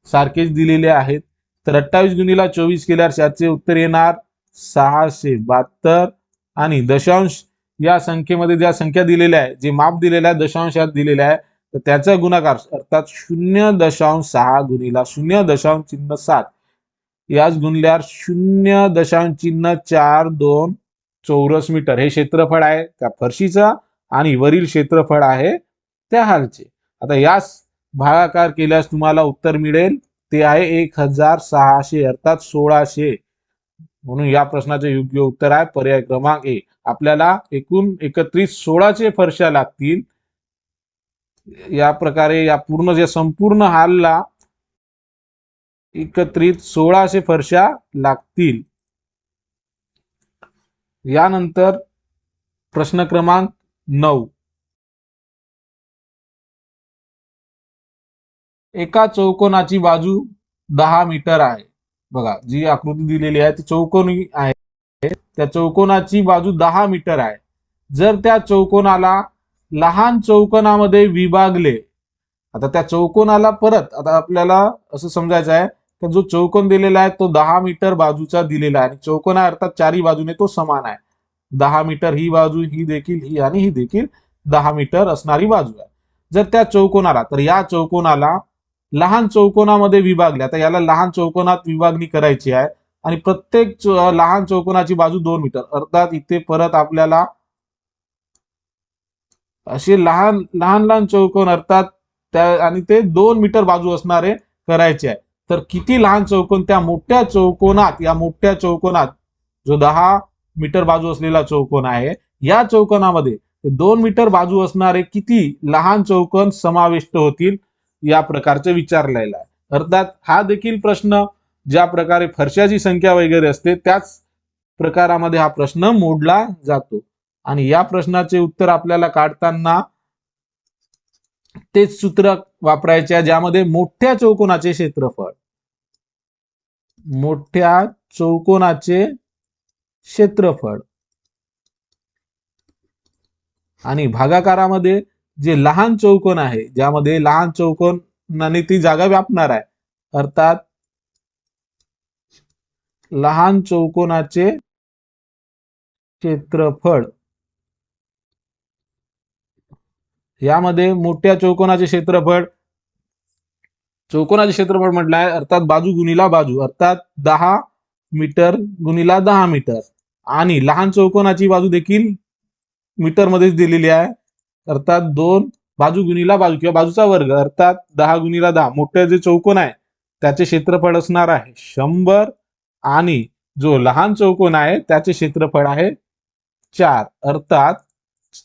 सारखेच दिलेले आहेत. तर 28 गुणिला 24 केल्यावर याचे उत्तर येणार 672. आणि दशांश या संख्येमध्ये ज्या संख्या दिलेल्या आहे, जे माप दिलेलं आहे दशांशात दिलेले आहे, तर त्याचा गुणाकार अर्थात 0.6 गुणिला 0.7 याच गुणल्यावर 0.42 चौरस मीटर हे क्षेत्रफळ आहे त्या फरशीचा आणि वरील क्षेत्रफळ आहे त्या हालचे. आता यास भागाकार केल्यास तुम्हाला उत्तर मिळेल ते आहे 1600 अर्थात 1600. म्हणून या प्रश्नाचे योग्य उत्तर आहे पर्याय क्रमांक ए. आपल्याला एकूण एकत्रित 1600 फरशा लागतील. या प्रकारे या पूर्ण जे संपूर्ण हालला एकत्रित 1600 फरशा लागतील. यानंतर प्रश्न क्रमांक 9. एका चौकोनाची बाजू 10 मीटर आहे. बघा जी आकृती दिलेली आहे ती चौकोनी आहे. त्या चौकोनाची बाजू 10 मीटर आहे. जर त्या चौकोनाला लहान चौकोनामध्ये विभागले, आता त्या चौकोनाला परत आता आपल्याला असं समजायचं आहे की जो चौकोन दिलेला आहे तो 10 मीटर बाजूचा दिलेला आहे आणि चौकोन आहे अर्थात चारही बाजूने तो समान आहे. 10 मीटर ही बाजू, ही देखील, ही आणि ही देखील 10 मीटर असणारी बाजू आहे. जर त्या चौकोनाला, तर या चौकोनाला लहान चौकोनामध्ये विभागले, आता याला लहान चौकोनात विभागणी करायची आहे आणि प्रत्येक लहान चौकोनाची बाजू 2 मीटर अर्थात इथे परत आपल्याला असे लहान लहान चौकोन अर्थात त्या आणि ते 2 मीटर बाजू असणारे करायचे आहे. तर किती लहान चौकोन त्या मोठ्या चौकोनात, या मोठ्या चौकोनात जो 10 मीटर बाजू असलेला चौकोन आहे, या चौकोनामध्ये 2 मीटर बाजू असणारे किती लहान चौकोन समाविष्ट होतील या प्रकारचे विचारलेला आहे. अर्थात हा देखील प्रश्न ज्या प्रकारे फरशाची संख्या वगैरे असते त्याच प्रकारामध्ये हा प्रश्न मोडला जातो. आणि या प्रश्नाचे उत्तर आपल्याला काढताना तेच सूत्र वापरायचे आहे ज्यामध्ये मोठ्या चौकोनाचे क्षेत्रफळ, मोठ्या चौकोनाचे क्षेत्रफळ आणि भागाकारामध्ये जे लहान चौकोन आहे ज्यामध्ये लहान चौकोनाने ती जागा व्यापणार आहे अर्थात लहान चौकोनाचे क्षेत्रफळ. यामध्ये मोठ्या चौकोनाचे क्षेत्रफळ, चौकोनाचे क्षेत्रफळ म्हटलं आहे अर्थात बाजू गुणिला बाजू अर्थात 10 मीटर गुणिला 10 मीटर आणि लहान चौकोनाची बाजू देखील मीटर मध्येच दिलेली आहे अर्थात 2 बाजू गुणिला बाजू किंवा बाजूचा वर्ग अर्थात 10 गुणिला 10. मोठे जे चौकोन आहे त्याचे क्षेत्रफळ असणार आहे 100 आणि जो लहान चौकोन आहे त्याचे क्षेत्रफळ आहे 4 अर्थात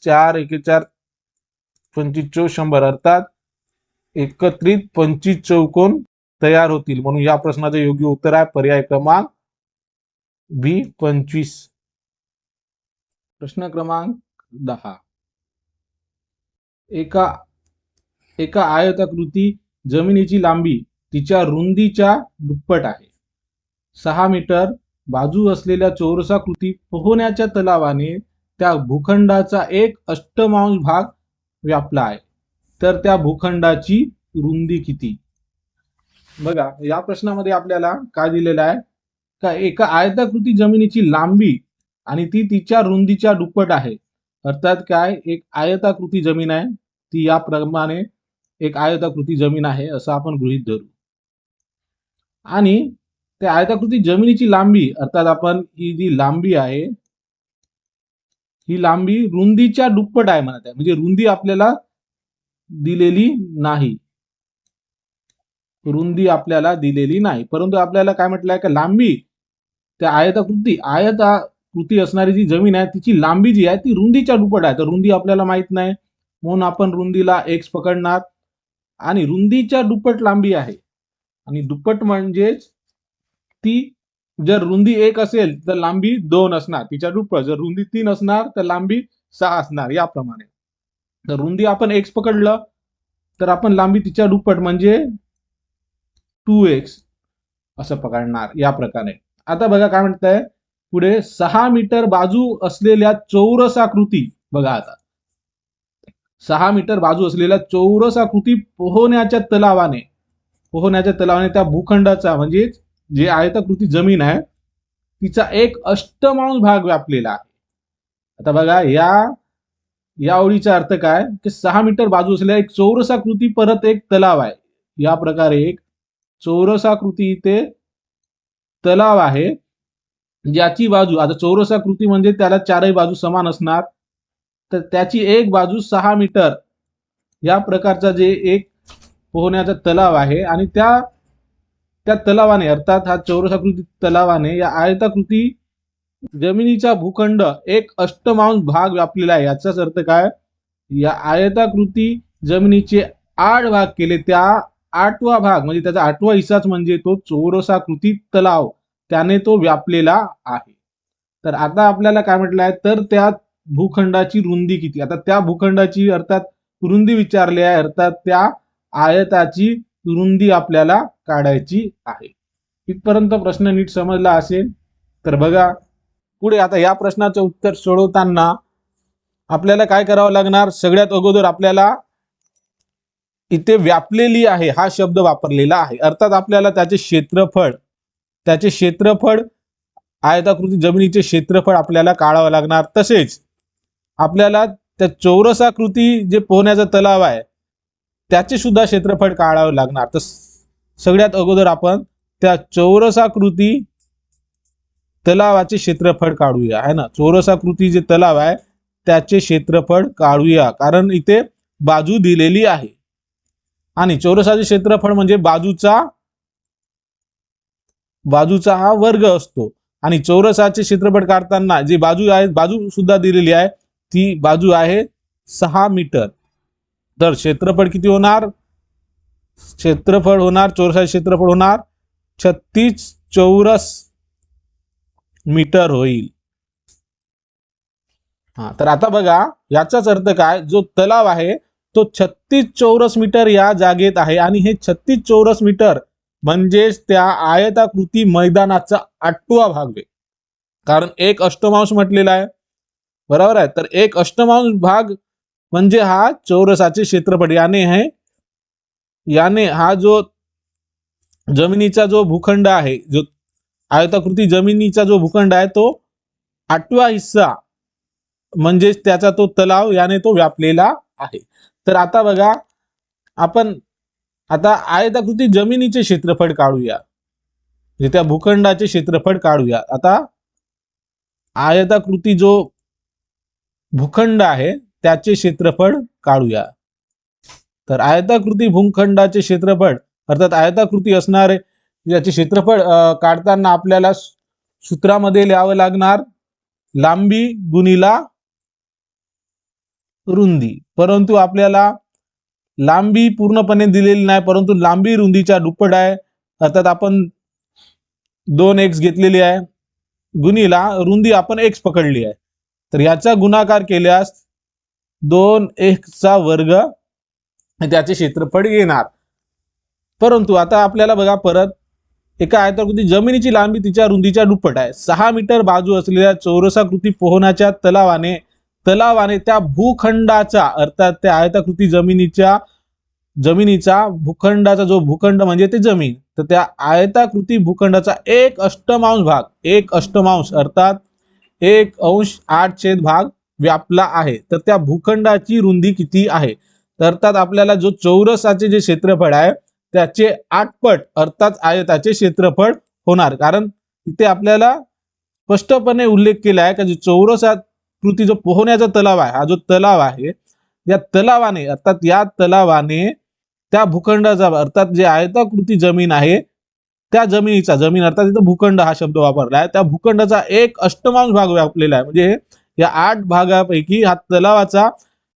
4 × 4 25 100 अर्थात एकत्रित 25 चौकोन तयार होतील. म्हणून या प्रश्नाचे योग्य उत्तर आहे पर्याय क्रमांक बी 25. प्रश्न क्रमांक 10. एका आयताकृती जमिनीची लांबी तिच्या रुंदीच्या दुप्पट आहे. 6 मीटर बाजू असलेल्या चौरसाकृती पोहण्याच्या तलावाने त्या भूखंडाचा 1/8 भाग व्यापला आहे. तर त्या भूखंडाची रुंदी किती? बघा या प्रश्नामध्ये आपल्याला काय दिलेलं आहे का एका आयताकृती जमिनीची लांबी आणि ती तिच्या रुंदीच्या दुप्पट आहे. अर्थात काय, एक आयताकृती जमीन आहे, ती याप्रमाणे एक आयताकृती जमीन आहे असं आपण गृहीत धरू. आणि त्या आयताकृती जमिनीची लांबी अर्थात आपण ही जी लांबी आहे ही लांबी रुंदीच्या दुप्पट आहे म्हणत आहे. म्हणजे रुंदी आपल्याला दिलेली नाही, रुंदी आपल्याला दिलेली नाही, परंतु आपल्याला काय म्हटलंय का लांबी त्या आयताकृती असणारी जी जमीन आहे तिची लांबी जी आहे ती रुंदीच्या दुप्पट आहे. तर रुंदी आपल्याला माहित नाही म्हणून आपण रुंदीला x पकडणार आणि रुंदीच्या दुप्पट लांबी आहे आणि दुप्पट म्हणजेच ती जर रुंदी 1 असेल तर लांबी 2 असणार तिच्या दुप्पट, जर रुंदी 3 असणार तर लांबी 6 असणार याप्रमाणे. तर रुंदी आपण x पकडलं तर आपण लांबी तिच्या दुप्पट म्हणजे 2x असं पकडणार या प्रकारे. आता बघा काय म्हणताय पुढे, 6 मीटर बाजू असलेल्या चौरसाकृती, बघा आता 6 मीटर बाजू असलेल्या चौरसाकृती पोहण्याच्या तलावाने त्या भूखंडाचा म्हणजे जे आयताकृती जमीन आहे तिचा एक अष्टमांश भाग व्यापलेला आहे. आता बघा या ओळीचा अर्थ काय की 6 मीटर बाजू असलेल्या एक चौरसाकृती परत एक तलाव आहे. या प्रकारे एक चौरसाकृती इथे तलाव आहे ज्याची बाजू, आता चौरसाकृती म्हणजे त्याला चारही बाजू समान असणार, तर त्याची एक बाजू 6 मीटर या प्रकारचा जे एक पोहण्याचा तलाव आहे आणि त्या तलावाने अर्थात हा चौरसाकृती तलावाने या आयताकृती जमिनीचा भूखंड एक अष्टमांश भाग व्यापलेला आहे. याचाच अर्थ काय, या आयताकृती जमिनीचे 8 भाग केले, त्या 8वा भाग म्हणजे त्याचा 8वा हिस्साच म्हणजे तो चौरसाकृती तलाव त्याने तो व्यापलेला आहे. तर आता आपल्याला काय म्हटलं आहे, तर त्या भूखंडाची रुंदी किती, आता त्या भूखंडाची अर्थात रुंदी विचारली आहे, अर्थात त्या आयताची रुंदी आपल्याला काढायची आहे. इथपर्यंत प्रश्न नीट समजला असेल तर बघा पुढे. आता या प्रश्नाचं उत्तर सोडवताना आपल्याला काय करावं लागणार, सगळ्यात अगोदर आपल्याला इथे व्यापलेली आहे हा शब्द वापरलेला आहे, अर्थात आपल्याला त्याचे क्षेत्रफळ आयताकृती जमिनीचे क्षेत्रफळ आपल्याला काढावं लागणार. तसेच आपल्याला त्या चौरसाकृती जे पोहण्याचा तलाव आहे त्याचे सुद्धा क्षेत्रफळ काढावं लागणार. तर सगळ्यात अगोदर आपण त्या चौरसाकृती तलावाचे क्षेत्रफळ काढूया, है ना. चौरसाकृती जे तलाव आहे त्याचे क्षेत्रफळ काढूया, कारण इथे बाजू दिलेली आहे आणि चौरसाचे क्षेत्रफळ म्हणजे बाजूचा हा वर्ग असतो आणि चौरसाचे क्षेत्रफळ काढताना जी बाजू आहे, बाजू सुद्धा दिलेली आहे, ती बाजू आहे 6 मीटर. तर क्षेत्रफळ किती होणार, चौरसाचे क्षेत्रफळ होणार 36 चौरस मीटर होईल. तर आता बघा याचाच अर्थ काय, जो तलाव आहे तो 36 चौरस मीटर या जागेत आहे आणि हे 36 चौरस मीटर म्हणजेच त्या आयताकृती मैदानाचा 8वा भाग आहे, कारण एक अष्टमांश म्हटलेला आहे, बरोबर आहे. तर एक अष्टमांश भाग म्हणजे हा चौरसाचे क्षेत्रफळ, याने हा जो जमिनीचा जो भूखंड आहे, जो आयताकृती जमिनीचा जो भूखंड आहे तो 8वा हिस्सा म्हणजेच त्याचा तो तलाव याने तो व्यापलेला आहे. तर आता बघा आपण आता आयताकृती जमिनीचे क्षेत्रफळ काढूया, म्हणजे त्या भूखंडाचे क्षेत्रफळ काढूया. आता आयताकृती जो भूखंड आहे त्याचे क्षेत्रफळ काढूया. तर आयताकृती भूखंडाचे क्षेत्रफळ अर्थात आयताकृती असणारे याचे क्षेत्रफळ काढताना आपल्याला सूत्रामध्ये लिहावं लागणार लांबी गुणिला रुंदी, परंतु आपल्याला लांबी पूर्णपणे दिलेली नाही, परंतु लांबी रुंदीच्या दुप्पट आहे, अर्थात आपण 2x घेतलेली आहे गुणिला रुंदी आपण x पकडली आहे, तर याचा गुणाकार केल्यास 2x चा वर्ग त्याचे क्षेत्रफळ येणार. परंतु आता आपल्याला बघा परत एका आयताकृती जमिनीची लांबी तिच्या रुंदीच्या दुप्पट आहे. 6 मीटर बाजू असलेल्या चौरसाकृती पोहण्याच्या तलावाने त्या भूखंडाचा अर्थात त्या आयताकृती जमिनीचा भूखंडाचा जो भूखंड म्हणजे ते जमीन, तर त्या आयताकृती भूखंडाचा एक अष्टमांश अर्थात 1/8 भाग व्यापला आहे. तर त्या भूखंडाची रुंदी किती आहे, तर अर्थात आपल्याला जो चौरसाचे जे क्षेत्रफळ आहे त्याचे 8 पट अर्थात आयताचे क्षेत्रफळ होणार, कारण इथे आपल्याला स्पष्टपणे उल्लेख केला आहे की जो चौरसाकृती जो पोहण्याचा तलाव आहे, हा जो तलाव आहे या तलावाने अर्थात या तलावाने त्या भूखंडाचा अर्थात जे आयताकृती जमीन आहे त्या जमीन अर्थात इथं भूखंड हा शब्द वापरला आहे, त्या भूखंडाचा एक अष्टमांश भाग व्यापलेला आहे, म्हणजे या 8 भागापैकी हा तलावाचा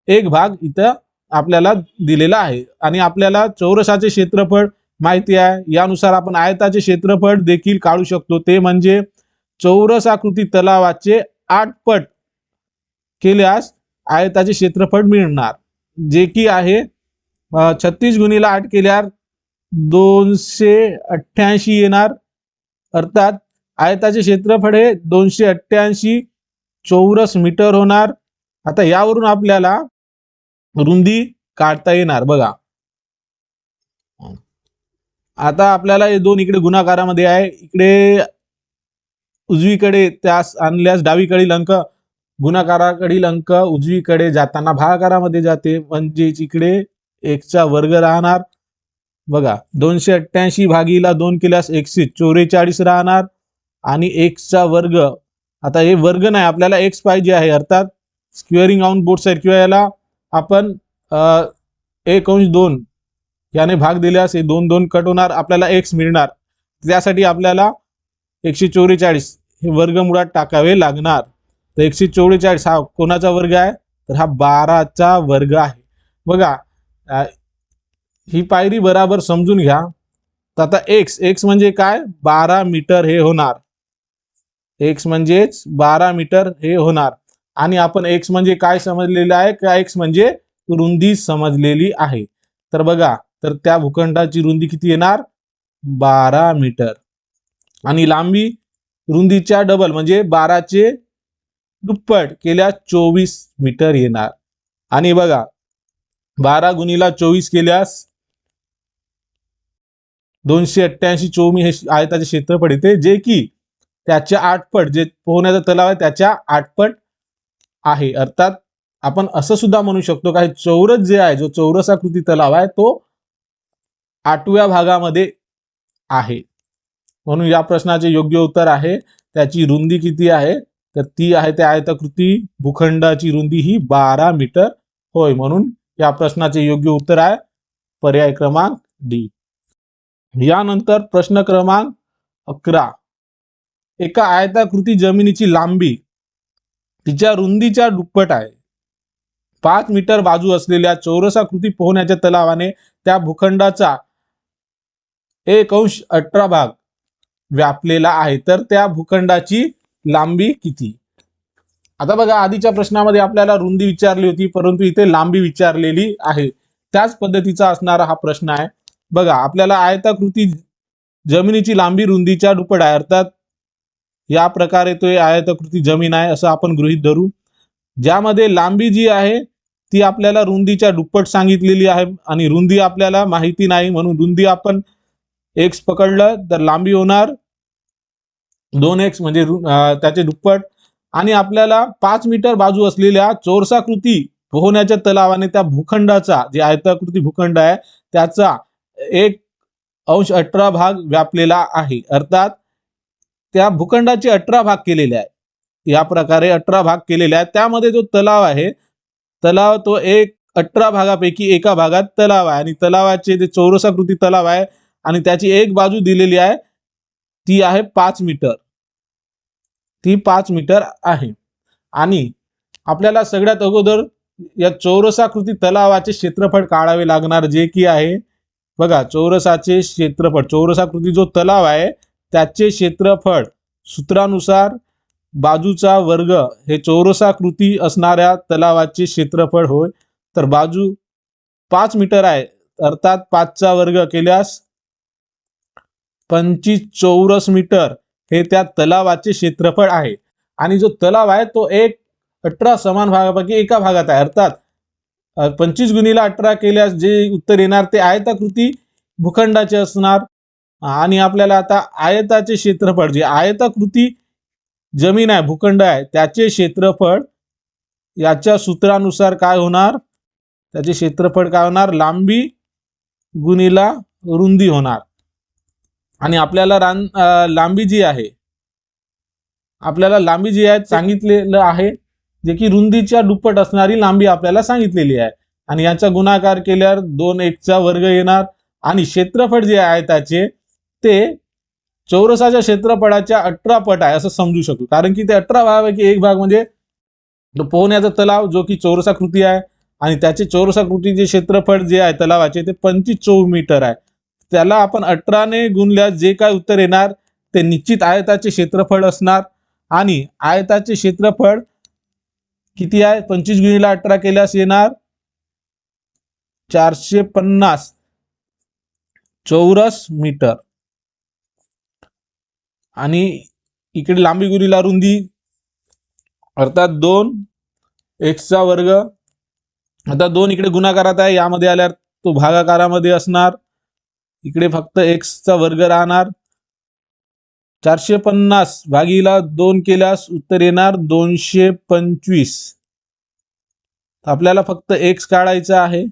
एक भाग इथं आपल्याला दिलेला आहे. आणि आपल्याला चौरसाचे क्षेत्रफळ माहिती आहे, यानुसार आपण आयताचे क्षेत्रफळ देखील काढू शकतो, ते म्हणजे चौरसाकृती तलावाचे 8 पट केल्यास आयताचे क्षेत्रफळ मिळणार, जे की आहे 36 गुणिले 8 केल्यावर 288 येणार, अर्थात आयताचे क्षेत्रफळ हे 288 चौरस मीटर होणार. आता यावरून आपल्याला रुंदी काढता येणार. बघा आता आपल्याला हे दोन इकडे गुणाकारामध्ये आहे, इकडे उजवीकडे त्यास आणल्यास डावीकडील अंक गुणाकाराकडील अंक उजवीकडे जाताना भागाकारामध्ये जाते, म्हणजे इकडे x चा वर्ग राहणार. बघा 288 भागीला 2 केल्यास 144 राहणार आणि x चा वर्ग, आता हे वर्ग नाही आपल्याला x पाहिजे आहे, अर्थात स्क्वेअरिंग ऑन बोथ साइड किंवा याला आपण 1/2 याने भाग दिल्यास हे 2 2 कट होणार, आपल्याला x मिळणार. त्यासाठी आपल्याला 144 हे वर्गमुळात टाकावे लागणार. तर 144 हा कोणाचा वर्ग आहे, तर हा 12चा वर्ग आहे. बघा ही पायरी बराबर समजून घ्या. तर आता x म्हणजे काय, 12 मीटर हे होणार. x म्हणजेच 12 मीटर हे होणार. आणि आपण x म्हणजे काय समजलेलं आहे का, x म्हणजे रुंदी समजलेली आहे. तर बघा, तर त्या भूखंडाची रुंदी किती येणार, 12 मीटर. आणि लांबी रुंदीच्या डबल म्हणजे 12चे दुप्पट केल्यास 24 मीटर येणार. आणि बघा 12 गुणिला 24 केल्यास 288 चोमी हे आयताचे क्षेत्रफळ येते, जे की त्याच्या 8 पट, जे पोहण्याचा तलाव आहे त्याच्या 8 पट आहे. अर्थात आपण असं सुद्धा म्हणू शकतो का चौरस जे आहे, जो चौरसाकृती तलाव आहे तो 8व्या भागामध्ये आहे. म्हणून या प्रश्नाचे योग्य उत्तर आहे, त्याची रुंदी किती आहे, तर ती आहे त्या आयताकृती भूखंडाची रुंदी ही 12 मीटर होय. म्हणून या प्रश्नाचे योग्य उत्तर आहे पर्याय क्रमांक डी. यानंतर प्रश्न क्रमांक 11. एका आयताकृती जमिनीची लांबी तिच्या रुंदीच्या दुप्पट आहे. 5 मीटर बाजू असलेल्या चौरसाकृती पोहण्याच्या तलावाने त्या भूखंडाचा 1/18 भाग व्यापलेला आहे, तर त्या भूखंडाची लांबी किती. आता बघा आधीच्या प्रश्नामध्ये आपल्याला रुंदी विचारली होती, परंतु इथे लांबी विचारलेली आहे. त्याच पद्धतीचा असणारा हा प्रश्न आहे. बघा आपल्याला आयताकृती जमिनीची लांबी रुंदीच्या दुप्पट आहे, अर्थात या प्रकारे तो आयताकृती जमीन आहे असं आपण गृहीत धरू, ज्यामध्ये लांबी जी आहे ती आपल्याला रुंदीच्या दुप्पट सांगितलेली आहे आणि रुंदी आपल्याला माहिती नाही, म्हणून रुंदी आपण x पकडलं तर लांबी होणार 2x म्हणजे त्याचे दुप्पट. आणि आपल्याला 5 मीटर बाजू असलेल्या चौरसाकृती पोहण्याच्या तलावाने त्या भूखंडाचा, जे आयताकृती भूखंड आहे त्याचा 1/18 भाग व्यापलेला आहे. अर्थात त्या भूखंडाचे 18 भाग केलेले आहे, या प्रकारे 18 भाग केलेले आहेत. त्यामध्ये जो तलाव आहे, तलाव तो 18 भागापैकी एका भागात तलाव आहे आणि तलावाचे जे चौरसाकृती तलाव आहे आणि त्याची एक बाजू दिलेली आहे ती आहे 5 मीटर, ती 5 मीटर आहे. आणि आपल्याला सगळ्यात अगोदर या चौरसाकृती तलावाचे क्षेत्रफळ काढावे लागणार, जे की आहे बघा चौरसाचे क्षेत्रफळ, चौरसाकृती जो तलाव आहे त्याचे क्षेत्रफळ सूत्रानुसार बाजूचा वर्ग हे चौरसाकृती असणाऱ्या तलावाचे क्षेत्रफळ होय. तर बाजू 5 मीटर आहे, अर्थात 5चा वर्ग केल्यास 25 चौरस मीटर हे त्या तलावाचे क्षेत्रफळ आहे. आणि जो तलाव आहे तो 1/18 समान भागापैकी एका भागात आहे, अर्थात 25 गुणिला 18 केल्यास जे उत्तर येणार ते आयताकृती भूखंडाचे असणार. आणि आपल्याला आता आयताचे क्षेत्रफळ, जे आयताकृती जमीन आहे भूखंड आहे त्याचे क्षेत्रफळ याच्या सूत्रानुसार काय होणार, त्याचे क्षेत्रफळ काय होणार, लांबी गुणिला रुंदी होणार. आणि आपल्याला लांबी जी आहे, आपल्याला लांबी जी आहे सांगितलेलं आहे, जे की रुंदीच्या दुप्पट असणारी लांबी आपल्याला सांगितलेली आहे. आणि याचा गुणाकार केल्यावर 2x वर्ग येणार. आणि क्षेत्रफळ जे आहे त्याचे ते चौरसाच्या क्षेत्रफळाच्या 18 पट आहे असं समजू शकतो, कारण की ते 18 भागापैकी एक भाग म्हणजे पोहण्याचा तलाव जो की चौरसाकृती आहे आणि त्याचे चौरसाकृतीचे क्षेत्रफळ जे आहे तलावाचे ते 25 मीटर आहे. त्याला आपण 18 ने गुणल्यास जे काय उत्तर येणार ते निश्चित आयताचे क्षेत्रफळ असणार. आणि आयताचे क्षेत्रफळ किती आहे, 25 गुणिला 18 केल्यास येणार 450 चौरस मीटर आणि इकडे लांबी गुणिले रुंदी अर्थात 2x चा वर्ग. आता 2 इकडे गुणाकारात आहे, यामध्ये आल्यावर तो भागाकारामध्ये असणार. इकडे फक्त x चा वर्ग राहणार. 450 भागीला 2 केल्यास उत्तर येणार 225. आपल्याला फक्त x काढायचा आहे.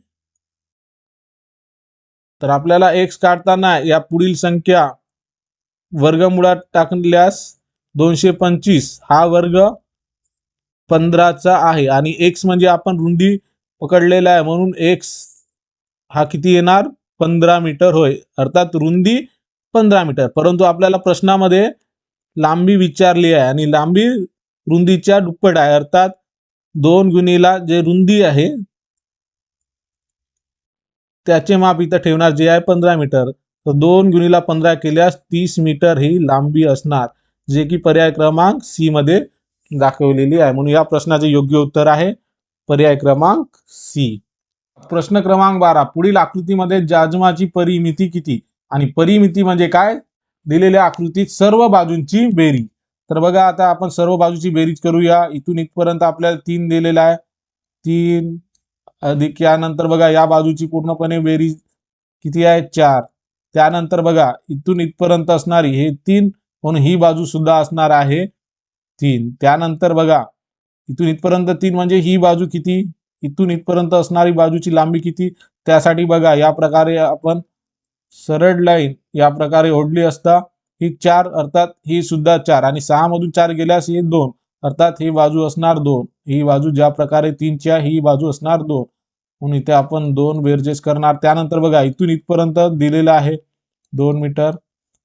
तर आपल्याला x काढताना या पुढील संख्या वर्गमुळात टाकल्यास 225 हा वर्ग 15चा आहे आणि x म्हणजे आपण रुंदी पकडलेला आहे म्हणून x हा किती येणार 15 मीटर होय. अर्थात रुंदी 15 मीटर. परंतु आपल्याला प्रश्नामध्ये लांबी विचारली आहे आणि लांबी रुंदीच्या दुप्पट आहे. अर्थात 2 गुणिला जे रुंदी आहे त्याचे माप इथं ठेवणार जे आहे 15 मीटर. तर 2 गुणिला 15 केल्यास 30 मीटर ही लांबी असणार, जे की पर्याय क्रमांक सी मध्ये दाखवलेली आहे. म्हणून या प्रश्नाचे योग्य उत्तर आहे पर्याय क्रमांक सी. प्रश्न क्रमांक 12. पुढील आकृतीमध्ये जाजमाची परिमिती किती? आणि परिमिती म्हणजे काय? दिलेल्या आकृतीत सर्व बाजूंची बेरीज. तर बघा आता आपण सर्व बाजूची बेरीज करूया. इथून इथपर्यंत आपल्याला 3 दिलेला आहे. 3 अधिक यानंतर बघा या बाजूची पूर्णपणे बेरीज किती आहे 4. त्यानंतर बघा इथून इथपर्यंत असणारी हे 3 म्हणून ही बाजू सुद्धा असणार आहे 3. त्यानंतर बघा इथून इथपर्यंत 3 म्हणजे ही बाजू किती, इथून इथपर्यंत असणारी बाजूची लांबी किती. त्यासाठी बघा या प्रकारे आपण सरळ लाईन या प्रकारे ओढली असता ही 4 अर्थात ही सुद्धा 4 आणि 6 मधून 4 गेल्यास हे 2 अर्थात ही बाजू असणार 2. ही बाजू ज्या प्रकारे 3ची आहे ही बाजू असणार 2 म्हणून इथे आपण 2 बेरजेस करणार. त्यानंतर बघा इथून इथपर्यंत दिलेलं आहे 2 मीटर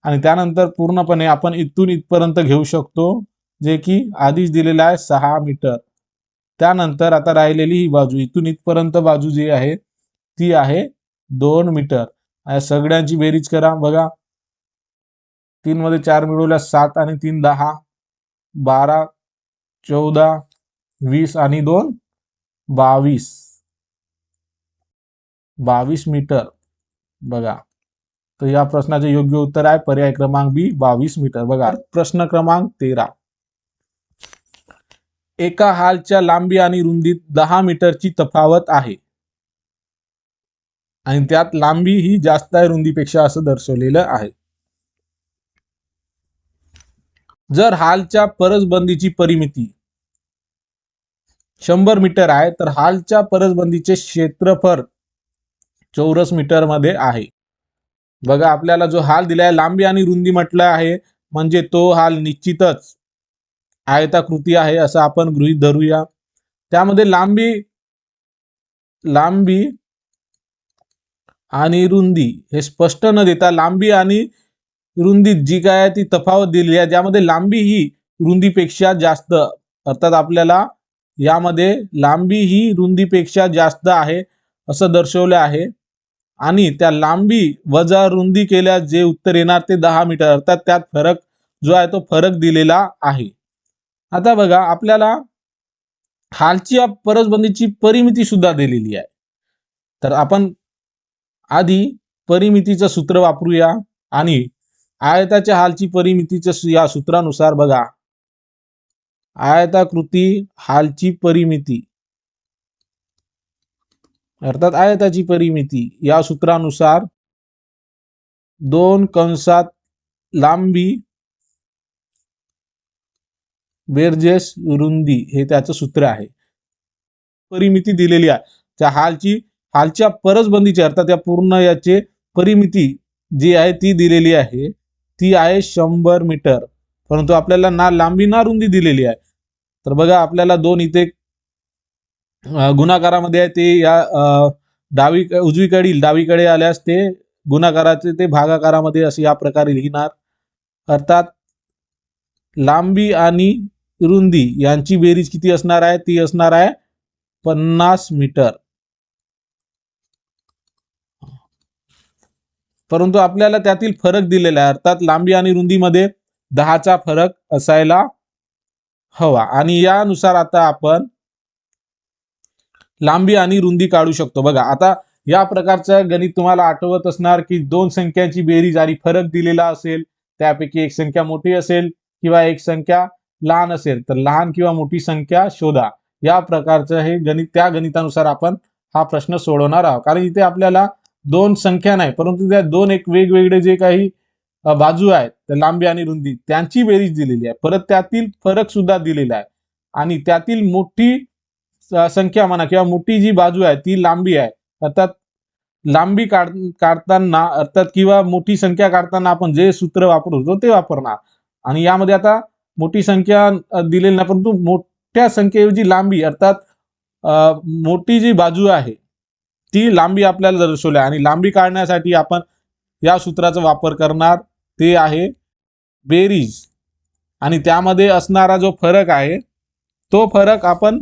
आणि त्यानंतर पूर्णपणे आपण इथून इथपर्यंत घेऊ शकतो जे की आधीच दिलेलं आहे 6 मीटर. त्यानंतर आता राहिलेली ही बाजू इथून इथपर्यंत बाजू जी आहे ती आहे 2 मीटर. या सगळ्यांची बेरीज करा. बघा 3 मध्ये 4 मिळवल्यास 7 आणि 3 10 12 14 20 आणि 2 22 मीटर. बघा तर या प्रश्नाचे योग्य उत्तर आहे पर्याय क्रमांक बी 22 मीटर. बघा प्रश्न क्रमांक 13. एका हालच्या लांबी आणि रुंदीत 10 मीटरची तफावत आहे आणि त्यात लांबी ही जास्त आहे रुंदीपेक्षा असं दर्शवलेलं आहे. जर हालच्या परसबंदीची परिमिती 100 मीटर आहे तर हालच्या परसबंदीचे क्षेत्रफळ चौरस मीटर मध्ये आहे. बघा आपल्याला जो हाल दिलाय लांबी आणि रुंदी म्हटलं आहे म्हणजे तो हाल निश्चितच आयताकृती आहे असं आपण गृहीत धरूया. त्यामध्ये लांबी आणि रुंदी हे स्पष्ट न देता लांबी आणि रुंदीत जी काय आहे ती तफावत दिली आहे, ज्यामध्ये लांबी ही रुंदीपेक्षा जास्त अर्थात आपल्याला यामध्ये लांबी ही रुंदीपेक्षा जास्त आहे असं दर्शवलं आहे आणि त्या लांबी वजा रुंदी केल्यास जे उत्तर येणार ते 10 मीटर अर्थात त्यात फरक जो आहे तो फरक दिलेला आहे. आता बघा आपल्याला हालची परसबंदीची परिमिती सुद्धा दिलेली आहे. तर आपण आधी परिमितीचं सूत्र वापरूया आणि आयताच्या हालची परिमितीच्या या सूत्रानुसार बघा आयताकृती हालची परिमिती अर्थात आयताची परिमिती या सूत्रानुसार 2 कंसात लांबी बेरजेस रुंदी हे त्याचं सूत्र आहे. परिमिती दिलेली आहे त्या हालच्या परसबंदीची अर्थात या पूर्ण याचे परिमिती जी आहे ती दिलेली आहे ती आहे 100 मीटर. परंतु आपल्याला ना लांबी ना रुंदी दिलेली आहे. तर बघा आपल्याला 2 इथे गुणाकारामध्ये आहे ते या उजवीकडील डावीकडे आल्यास ते गुणाकाराचे ते भागाकारामध्ये असे या प्रकारे लिहिणार. अर्थात लांबी आणि रुंदी यांची बेरीज किती असणार आहे ती असणार आहे 50 मीटर. परंतु आपल्याला त्यातील फरक दिलेला आहे अर्थात लांबी आणि रुंदीमध्ये 10चा फरक असायला हवा आणि यानुसार आता आपण लांबी आणि रुंदी काढू शकतो. बघा आता या प्रकारचं गणित तुम्हाला आठवत असणार की दोन संख्यांची बेरीज आणि फरक दिलेला असेल, त्यापैकी एक संख्या मोठी असेल किंवा एक संख्या लहान असेल तर लहान किंवा मोठी संख्या शोधा. या प्रकारचं हे गणित, त्या गणितानुसार आपण हा प्रश्न सोडवणार आहोत. कारण इथे आपल्याला दोन संख्या नाही, परंतु त्या दोन एक वेगवेगळे जे काही बाजू आहेत, तर लांबी आणि रुंदी त्यांची बेरीज दिलेली आहे. परत त्यातील फरक सुद्धा दिलेला आहे आणि त्यातील मोठी संख्या म्हणा किंवा मोठी जी बाजू आहे ती लांबी आहे. अर्थात लांबी काढताना अर्थात किंवा मोठी संख्या काढताना आपण जे सूत्र वापरतो ते वापरणार. आणि यामध्ये आता मोठी संख्या दिलेली नाही, परंतु मोठ्या संख्येऐवजी लांबी अर्थात मोठी जी बाजू आहे ती लांबी आपल्याला दर्शवली आहे. आणि लांबी काढण्यासाठी आपण या सूत्राचा वापर करणार, ते आहे बेरीज. आणि त्यामध्ये असणारा जो फरक आहे तो फरक आपण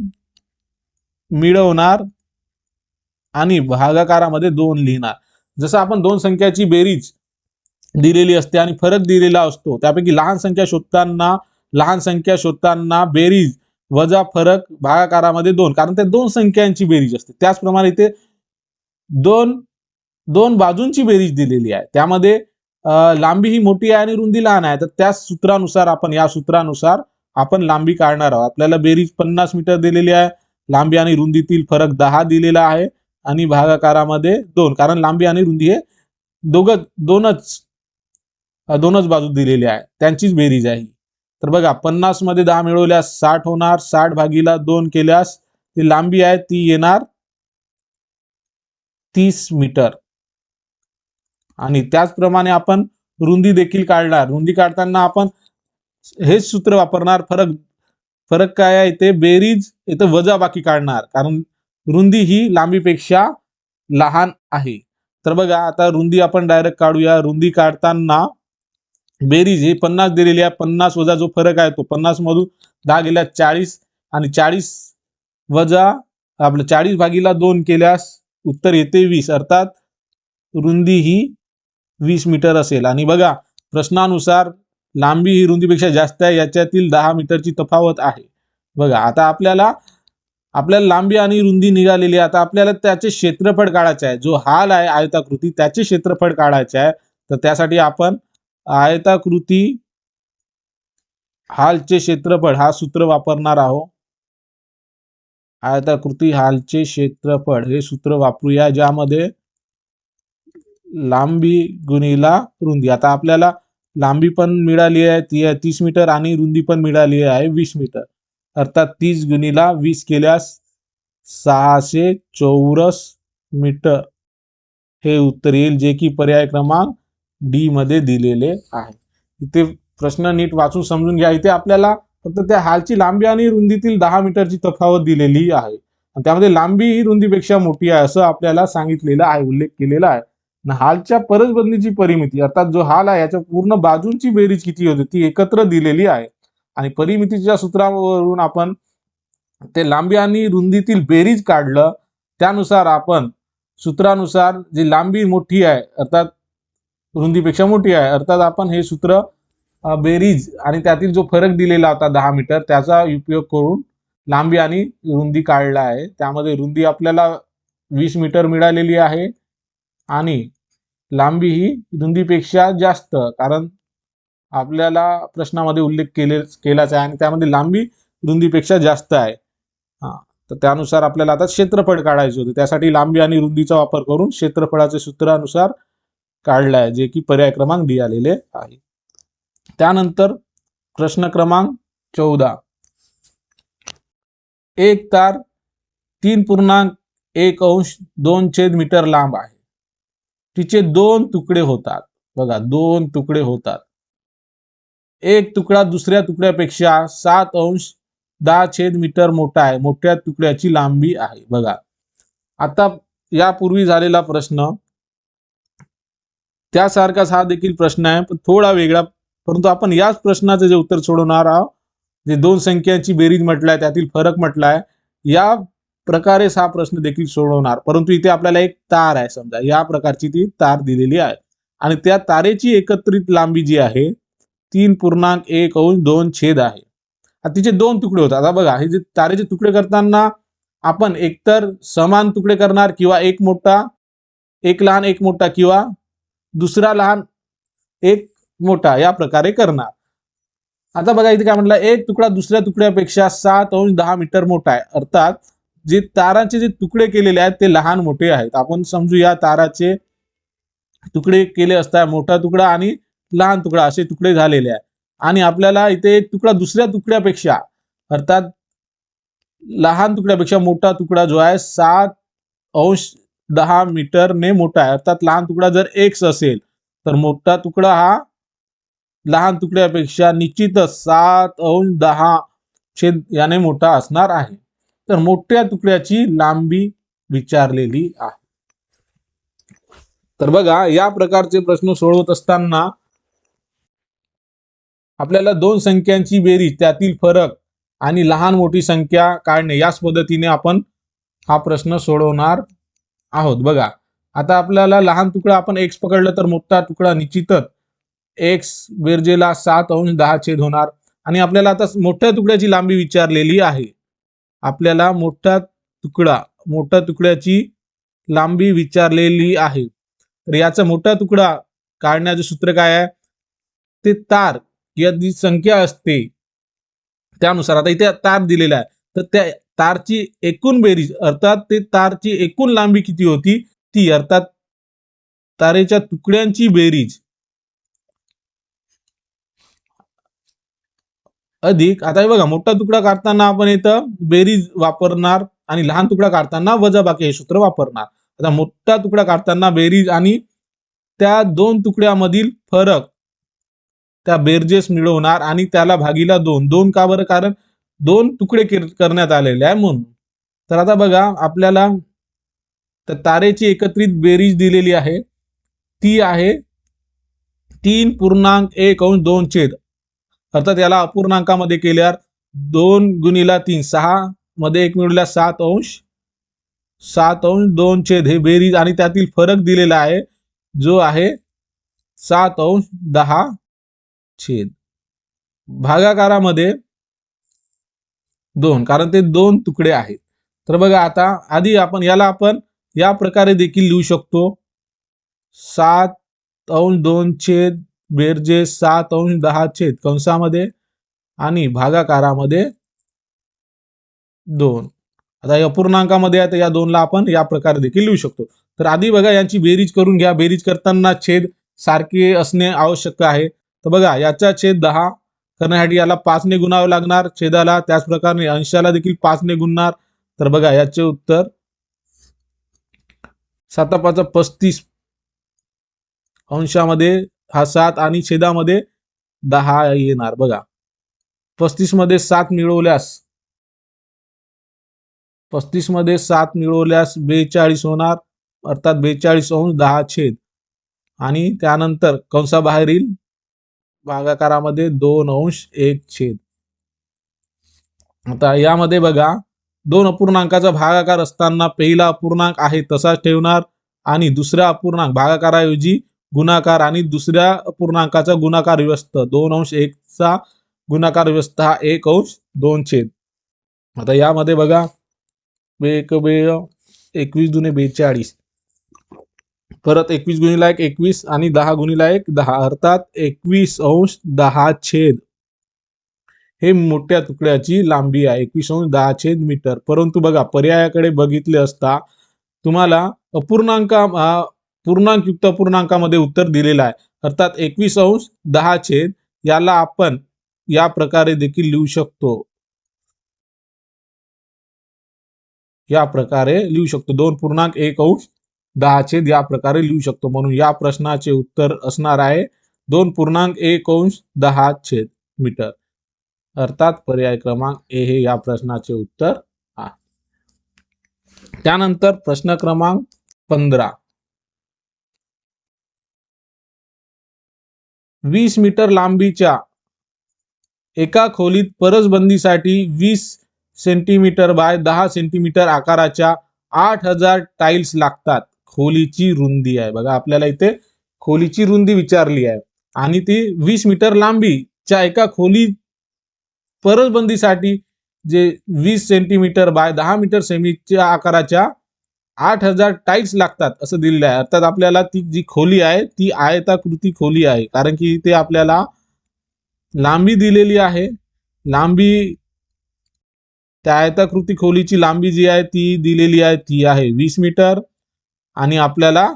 मिळवणार आणि भागाकारामध्ये 2 लिहिणार. जसं आपण दोन संख्याची बेरीज दिलेली असते आणि फरक दिलेला असतो, त्यापैकी लहान संख्या शोधताना बेरीज वजा फरक भागाकारामध्ये 2, कारण ते दोन संख्यांची बेरीज असते. त्याचप्रमाणे इथे दोन बाजूंची बेरीज दिलेली आहे, त्यामध्ये लांबी ही मोठी आहे आणि रुंदी लहान आहे. तर त्या सूत्रानुसार या सूत्रानुसार आपण लांबी काढणार आहोत. आपल्याला बेरीज 50 मीटर दिलेली आहे, लांबी आणि रुंदीतील फरक 10 दिलेला आहे आणि भागाकारामध्ये 2, कारण लांबी आणि रुंदी हे दोनच बाजू दिलेली आहे, त्यांचीच बेरीज आहे. तर बघा 50 मध्ये 10 मिळवल्यास 60 होणार. 60 भागीला 2 केल्यास ती लांबी आहे ती येणार 30 मीटर. आणि त्याचप्रमाणे आपण रुंदी देखील काढणार. रुंदी काढताना आपण हेच सूत्र वापरणार. फरक काय आहे इथे, बेरीज इथं वजाबाकी काढणार, कारण रुंदी ही लांबीपेक्षा लहान आहे. तर बघा आता रुंदी आपण डायरेक्ट काढूया. रुंदी काढताना बेरीज ही 50 दिलेली आहे, 50 वजा जो फरक आहे तो 50 मधून 10 गेल्या 40 आणि 40 वजा आपलं 40 भागीला 2 केल्यास उत्तर येते 20. अर्थात रुंदी ही 20 मीटर असेल. आणि बघा प्रश्नानुसार लांबी ही रुंदीपेक्षा जास्त आहे, याच्यातील 10 मीटरची तफावत आहे. बघा आता आपल्याला लांबी आणि रुंदी निघालेली आहे. आता आपल्याला त्याचे क्षेत्रफळ काढायचे आहे. जो हाल आहे आयताकृती त्याचे क्षेत्रफळ काढायचे आहे. तर त्यासाठी आपण आयताकृती हालचे क्षेत्रफळ हा सूत्र वापरणार आहोत. आयताकृती हालचे क्षेत्रफळ हे सूत्र वापरूया, ज्यामध्ये लांबी गुणिला रुंदी. आता आपल्याला लांबी पण मिळाली आहे ती 30 मीटर आणि रुंदी पण मिळाली आहे 20 मीटर. अर्थात 30 गुणिला 20 केल्यास 600 चौरस मीटर हे उत्तर येईल, जे की पर्याय क्रमांक डी मध्ये दिलेले आहे. इथे प्रश्न नीट वाचून समजून घ्या. इथे आपल्याला फक्त त्या हालची लांबी आणि रुंदीतील 10 मीटरची तफावत दिलेली आहे. त्यामध्ये लांबी ही रुंदीपेक्षा मोठी आहे असं आपल्याला सांगितलेलं आहे, उल्लेख केलेला आहे. हालच्या परसबदलीची परिमिती अर्थात जो हाल आहे याच्या पूर्ण बाजूंची बेरीज किती होते ती एकत्र दिलेली आहे. आणि परिमितीच्या सूत्रावरून आपण ते लांबी आणि रुंदीतील बेरीज काढलं. त्यानुसार आपण सूत्रानुसार जी लांबी मोठी आहे अर्थात रुंदीपेक्षा मोठी आहे, अर्थात आपण हे सूत्र बेरीज आणि त्यातील जो फरक दिलेला होता 10 मीटर त्याचा उपयोग करून लांबी आणि रुंदी काढला आहे. त्यामध्ये रुंदी आपल्याला 20 मीटर मिळालेली आहे आणि लांबी ही रुंदीपेक्षा जास्त, कारण आपल्याला प्रश्नामध्ये उल्लेख केलाच आहे आणि त्यामध्ये लांबी रुंदीपेक्षा जास्त आहे. तर त्यानुसार आपल्याला आता क्षेत्रफळ काढायचे होते, त्यासाठी लांबी आणि रुंदीचा वापर करून क्षेत्रफळाचे सूत्रानुसार काढलं आहे, जे की पर्याय क्रमांक डी आलेले आहे. त्यानंतर प्रश्न क्रमांक 14. एक तार 3.1 मीटर लांब आहे. तिचे 2 तुकडे होतात. बघा 2 तुकडे होतात. एक तुकडा दुसऱ्या तुकड्यापेक्षा 7.10 मीटर मोठा आहे. मोठ्या तुकड्याची लांबी आहे. बघा आता यापूर्वी झालेला प्रश्न त्यासारखाच हा देखील प्रश्न आहे, पण थोडा वेगळा. परंतु आपण याच प्रश्नाचे जे उत्तर सोडवणार आहोत, जे दोन संख्यांची बेरीज म्हटलाय त्यातील फरक म्हटलाय, या प्रकारे हा प्रश्न देखील सोडवणार. परंतु इथे आपल्याला एक तार आहे, समजा या प्रकारची ती तार दिलेली आहे आणि त्या तारेची एकत्रित लांबी जी आहे 3.1 छेद आहे. तिचे 2 तुकडे होतात. आता बघा हे जे तारेचे तुकडे करताना आपण एकतर समान तुकडे करणार किंवा एक मोठा एक लहान एक मोठा किंवा दुसरा लहान एक मोठा या प्रकारे करणार. आता बघा इथे काय म्हटलं, एक तुकडा दुसऱ्या तुकड्यापेक्षा 7 अंश 10 मीटर मोठा आहे. अर्थात जे ताराचे जे तुकडे केलेले आहेत ते लहान मोठे आहेत. आपण समजूया ताराचे तुकडे केले असता मोठा तुकडा आणि लहान तुकडा असे तुकडे झालेले आहे. आणि आपल्याला इथे एक तुकडा दुसऱ्या तुकड्यापेक्षा अर्थात लहान तुकड्यापेक्षा मोठा तुकडा जो आहे 7 अंश 10 मीटर ने मोठा आहे. अर्थात लहान तुकडा जर x असेल तर मोठा तुकडा हा लहान तुकड्यापेक्षा निश्चितच 7 अंश 10 याने मोठा असणार आहे. तर मोठ्या तुकड्याची लांबी विचारलेली आहे. तर बघा या प्रकारचे प्रश्न सोडवत असताना आपल्याला दोन संख्यांची बेरीज, त्यातील फरक आणि लहान मोठी संख्या काढणे याच पद्धतीने आपण हा प्रश्न सोडवणार आहोत. बघा आता आपल्याला लहान तुकडा आपण x पकडलं तर मोठा तुकडा निश्चितच x बेरजेला 7 अंश 10 होणार. आणि आपल्याला आता मोठ्या तुकड्याची लांबी विचारलेली आहे. आपल्याला मोठ्या तुकड्याची लांबी विचारलेली आहे. तर याचा मोठा तुकडा काढण्याचे सूत्र काय आहे, ते तार या जी संख्या असते त्यानुसार. आता इथे तार दिलेला आहे तर त्या तारची एकूण बेरीज अर्थात ते तारची एकूण लांबी किती होती ती, अर्थात तारेच्या तुकड्यांची बेरीज अधिक. आता हे बघा मोठा तुकडा काढताना आपण इथं बेरीज वापरणार आणि लहान तुकडा काढताना वजाबाकी हे सूत्र वापरणार. आता मोठा तुकडा काढताना बेरीज आणि त्या दोन तुकड्यामधील फरक त्या बेरजेस मिळवणार आणि त्याला भागीला 2 का बरं, कारण दोन तुकडे करण्यात आलेले आहे म्हणून. तर आता बघा आपल्याला तारेची एकत्रित बेरीज दिलेली आहे, ती आहे 3.1 अंश 2 अर्थात याला अपूर्णांकामध्ये केल्यावर 2 गुणिला 3 6 मध्ये 1 मिळवल्या 7 अंश 2 हे बेरीज आणि त्यातील फरक दिलेला आहे जो आहे 7 अंश 10 भागाकारामध्ये 2, कारण ते दोन तुकडे आहेत. तर बघा आता आधी आपण या प्रकारे देखील लिहू शकतो, 7 अंश 2 बेरजे 7 अंश 10 कंसामध्ये आणि भागाकारामध्ये 2. आता या अपूर्णांकामध्ये आहे तर या 2 ला आपण या प्रकारे देखील लिहू शकतो. तर आधी बघा यांची बेरीज करून घ्या. बेरीज करताना छेद सारखे असणे आवश्यक आहे. तर बघा याचा छेद 10 करण्यासाठी याला 5 ने गुणावे लागणार छेदाला, त्याच प्रकारे अंशाला देखील 5 ने गुणणार. तर बघा याचे उत्तर 7 5 35 अंशामध्ये हा 7 आणि छेदामध्ये 10 येणार. बघा 35 मध्ये 7 मिळवल्यास 42 होणार, अर्थात 42 अंश 10 आणि त्यानंतर कंसाबाहेरील भागाकारामध्ये 2 अंश 1. आता यामध्ये बघा दोन अपूर्णांकाचा भागाकार असताना पहिला अपूर्णांक आहे तसाच ठेवणार आणि दुसरा अपूर्णांक भागाकाराऐवजी गुणाकार आणि दुसऱ्या अपूर्णांकाचा गुणाकार व्यस्त 2 अंश 1 चा गुणाकार व्यस्त हा 1 अंश 2. आता यामध्ये बघा 21 दुने 42 परत 21 गुणिला 1 21 आणि 10 गुणिला 1 10 अर्थात 21 अंश 10 हे मोठ्या तुकड्याची लांबी आहे, 21 अंश 10 मीटर. परंतु बघा पर्यायाकडे बघितले असता तुम्हाला पूर्णांकयुक्त अपूर्णांकामध्ये उत्तर दिलेलं आहे, अर्थात 21 अंश 10 याला आपण या प्रकारे देखील लिहू शकतो. या प्रकारे लिहू शकतो 2.1 अंश 10 या प्रकारे लिहू शकतो. म्हणून या प्रश्नाचे उत्तर असणार आहे 2.1 अंश 10 मीटर. अर्थात पर्याय क्रमांक ए हे या प्रश्नाचे उत्तर आहे. त्यानंतर प्रश्न क्रमांक 15. 20 मीटर लांबीच्या एका खोलीत परसबंदीसाठी 20 सेंटीमीटर बाय 10 सेंटीमीटर आकाराच्या 8000 टाइल्स लागतात. खोलीची रुंदी आहे. बघा आपल्याला इथे खोलीची रुंदी विचारली आहे आणि ती 20 मीटर लांबीच्या एका खोली परसबंदीसाठी जे 20 सेंटीमीटर बाय 10 मीटर सेमीच्या आकाराच्या 8,000 टाईल्स लागतात असं दिलेलं आहे. अर्थात आपल्याला ती जी खोली आहे ती आयताकृती खोली आहे, कारण की इथे आपल्याला लांबी दिलेली आहे. लांबी, त्या आयताकृती खोलीची लांबी जी आहे ती दिलेली आहे, ती आहे 20 मीटर आणि आपल्याला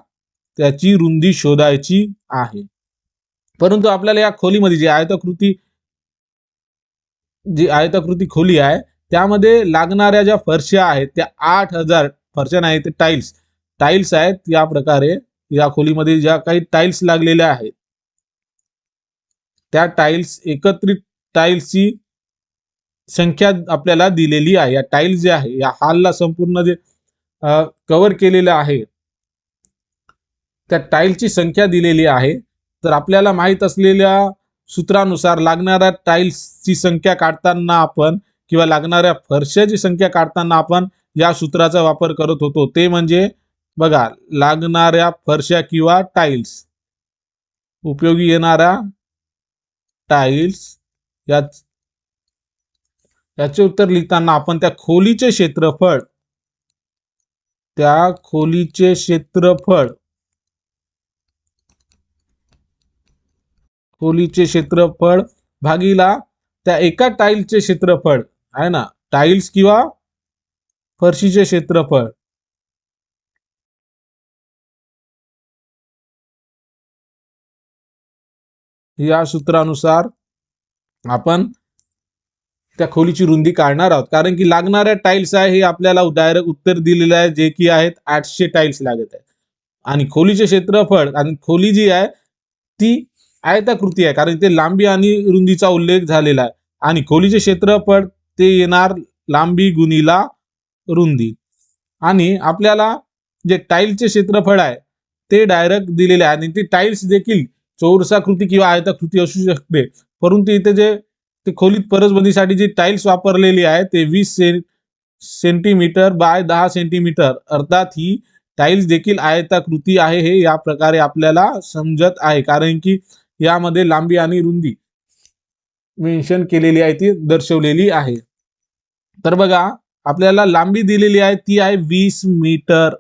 त्याची रुंदी शोधायची आहे. परंतु आपल्याला या खोलीमध्ये जी आयताकृती खोली आहे त्यामध्ये लागणाऱ्या ज्या फरशा आहेत त्या 8,000 फरशा नाही, ते टाइल्स आहेत. या प्रकारे या खोलीमध्ये ज्या काही टाइल्स लागलेल्या आहेत त्या एकत्रित टाइल्सची संख्या आपल्याला दिलेली आहे. या टाइल्स जे आहे या हॉलला संपूर्ण जे कव्हर केलेलं आहे त्या टाइल्सची संख्या दिलेली आहे. तर आपल्याला माहित असलेल्या सूत्रानुसार लागणाऱ्या टाइल्सची संख्या काढताना आपण किंवा लागणाऱ्या फरशाची संख्या काढताना आपण या सूत्राचा वापर करत होतो. ते म्हणजे बघा, लागणाऱ्या फरशा किंवा टाइल्स, उपयोगी येणाऱ्या टाइल्स, याचे उत्तर लिहिताना आपण त्या खोलीचे क्षेत्रफळ भागीला त्या एका टाइलचे क्षेत्रफळ आहे ना, टाइल्स किंवा फरशीचे क्षेत्रफळ, या सूत्रानुसार आपण त्या खोलीची रुंदी काढणार आहोत. कारण की लागणाऱ्या टाइल्स आहे हे आपल्याला डायरेक्ट उत्तर दिलेलं आहे, जे की आहेत 800 टाइल्स लागत आहेत. आणि खोलीचे क्षेत्रफळ, आणि खोली जी आहे ती आयताकृती आहे कारण ते लांबी आणि रुंदीचा उल्लेख झालेला आहे. आणि खोलीचे क्षेत्रफळ ते येणार लांबी गुणिला रुंदी. आणि आपल्याला जे टाइलचे क्षेत्रफळ आहे ते डायरेक्ट दिलेले आहे. आणि ती टाइल्स देखील चौरसाकृती किंवा आयताकृती असू शकते. परंतु इथे ते खोलीत परसबंदीसाठी जी टाइल्स वापरलेली आहे ते 20 सेंटीमीटर बाय 10 सेंटीमीटर, अर्थात ही टाइल्स देखील आयताकृती आहे, हे या प्रकारे आपल्याला समजत आहे. कारण की यामध्ये लांबी आणि रुंदी मेन्शन केलेली आहे, ती दर्शवलेली आहे. तर बघा, आपल्याला लांबी दिलेली आहे ती आहे 20 मीटर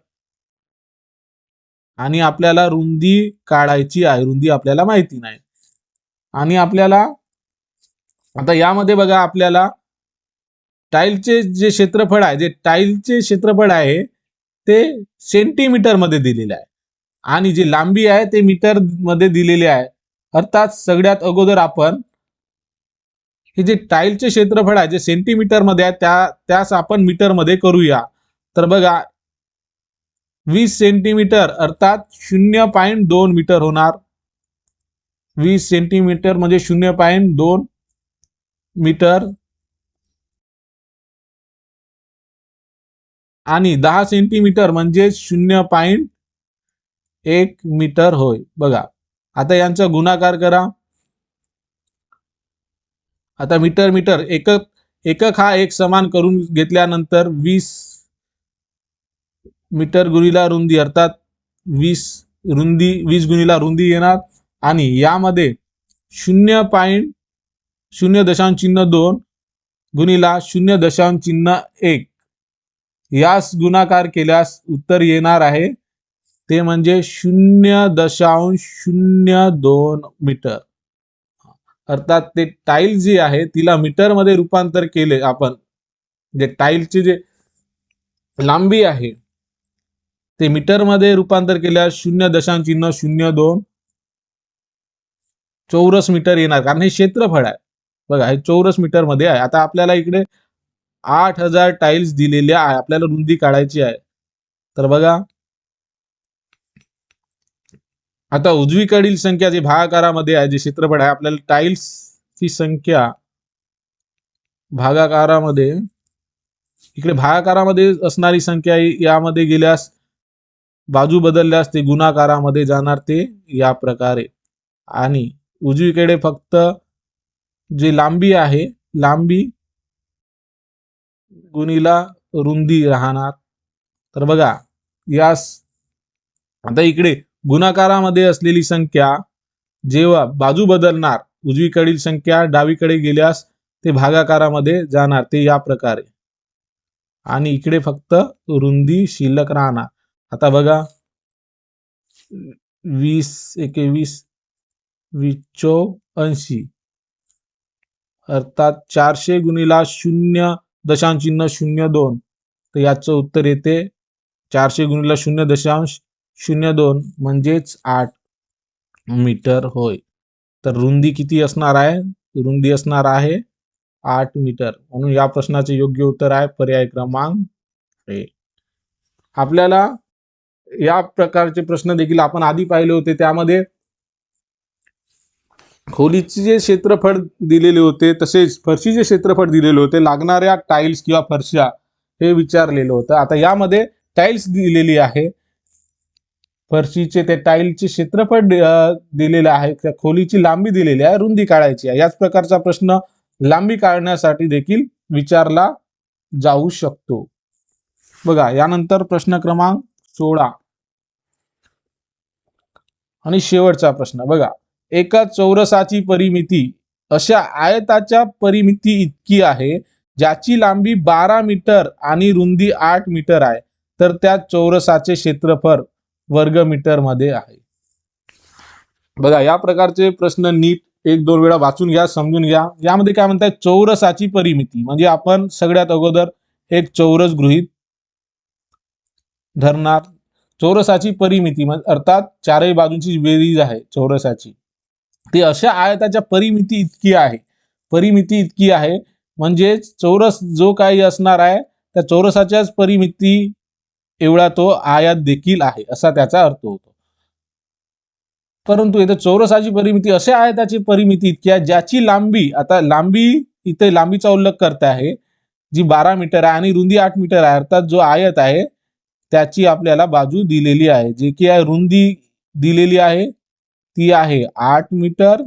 आणि आपल्याला रुंदी काढायची आहे. रुंदी आपल्याला माहिती नाही. आणि आपल्याला आता यामध्ये बघा, आपल्याला टाइलचे जे क्षेत्रफळ आहे ते सेंटीमीटर मध्ये दिलेले आहे आणि जी लांबी आहे ते मीटर मध्ये दिलेले आहे. अर्थात सगळ्यात अगोदर आपण हे जे टाइलचे क्षेत्रफळ आहे जे सेंटीमीटर मध्ये आहे त्यास आपण मीटर मध्ये करूया. तर बघा, 20 सेंटीमीटर अर्थात 0.2 मीटर होणार. 20 सेंटीमीटर म्हणजे 0.2 मीटर आणि 10 सेंटीमीटर म्हणजे 0.1 मीटर होय. बघा, आता यांचा गुणाकार करा. आता मीटर एकक हा एक समान करून घेतल्यानंतर 20 मीटर गुणिला रुंदी, अर्थात 20 गुणिला रुंदी येणार. आणि यामध्ये 0.2 गुणिला 0.1 यास गुणाकार केल्यास उत्तर येणार आहे ते म्हणजे 0.02 मीटर. अर्थात ते टाइल जी आहे तिला मीटर मध्ये रूपांतर केले आपण, जे टाइलची जे लांबी आहे ते मीटर मध्ये रूपांतर केल्यास 0.02 चौरस मीटर येणार, कारण हे क्षेत्रफळ आहे. बघा, हे चौरस मीटर मध्ये आहे. आता आपल्याला इकडे 8,000 टाइल्स दिलेल्या आहे, आपल्याला रुंदी काढायची आहे. तर बघा, आता उजवीकडील संख्या जी भागाकारामध्ये आहे, जे क्षेत्रफळ आहे, आपल्याला टाइल्सची संख्या भागाकारामध्ये, इकडे भागाकारामध्ये असणारी संख्या यामध्ये गेल्यास बाजू बदलल्यास ते गुणाकारामध्ये जाणार, ते या प्रकारे. आणि उजवीकडे फक्त जे लांबी आहे, लांबी गुणिला रुंदी राहणार. तर बघा, यास आता इकडे गुणाकारामध्ये असलेली संख्या जेव्हा बाजू बदलणार, उजवीकडील संख्या डावीकडे गेल्यास ते भागाकारामध्ये जाणार, ते या प्रकारे. आणि इकडे फक्त रुंदी शिल्लक राहणार. आता बघा 20 21 20 अर्थात 400 गुणिला 0.02, तर याचं उत्तर येते 400 गुणिला 0.02 म्हणजेच 8 मीटर होय. तर रुंदी किती असणार आहे? रुंदी असणार आहे 8 मीटर. म्हणून या प्रश्नाचे योग्य उत्तर आहे पर्याय क्रमांक ए. आपल्याला या प्रकारचे प्रश्न देखील आपण आधी पाहिले होते. त्यामध्ये खोलीचे जे क्षेत्रफळ दिलेले होते, तसेच फरशीचे क्षेत्रफळ दिलेले होते, लागणाऱ्या टाइल्स किंवा फरशा हे विचारलेलं होतं. आता यामध्ये टाइल्स दिलेली आहे, फरशीचे ते टाइलचे क्षेत्रफळ दिलेले आहे, त्या खोलीची लांबी दिलेली आहे, रुंदी काढायची आहे. याच प्रकारचा प्रश्न लांबी काढण्यासाठी देखील विचारला जाऊ शकतो. बघा यानंतर प्रश्न क्रमांक 16 आणि शेवटचा प्रश्न बघा. एका चौरसाची परिमिती अशा आयताच्या परिमिती इतकी आहे ज्याची लांबी 12 मीटर आणि रुंदी 8 मीटर आहे, तर त्या चौरसाचे क्षेत्रफळ वर्ग मीटर मध्ये आहे. बघा या प्रकारचे प्रश्न नीट 1-2 वेळा वाचून घ्या, समजून घ्या. यामध्ये काय म्हणताय? चौरसाची परिमिती म्हणजे आपण सगळ्यात अगोदर एक चौरस गृहीत धरणार. चौरसाची परिमिती अर्थात चारही बाजूंची बेरीज आहे चौरसाची, ती अशा आयताच्या परिमिती इतकी आहे. परिमिती इतकी आहे म्हणजे चौरस जो काही असणार आहे त्या चौरसाच्याच परिमिती एवढा तो आयत देखील आहे, असा त्याचा अर्थ होतो. परंतु इथे चौरसाची परिमिती अशा आयताची परिमिती इतकी आहे ज्याची लांबी, आता लांबी इथे लांबीचा उल्लेख करते आहे, जी 12 मीटर आहे आणि रुंदी 8 मीटर आहे. अर्थात जो आयत आहे त्याची आपल्याला बाजू दिलेली आहे, जे की आहे रुंदी दिलेली आहे ती आहे 8 मीटर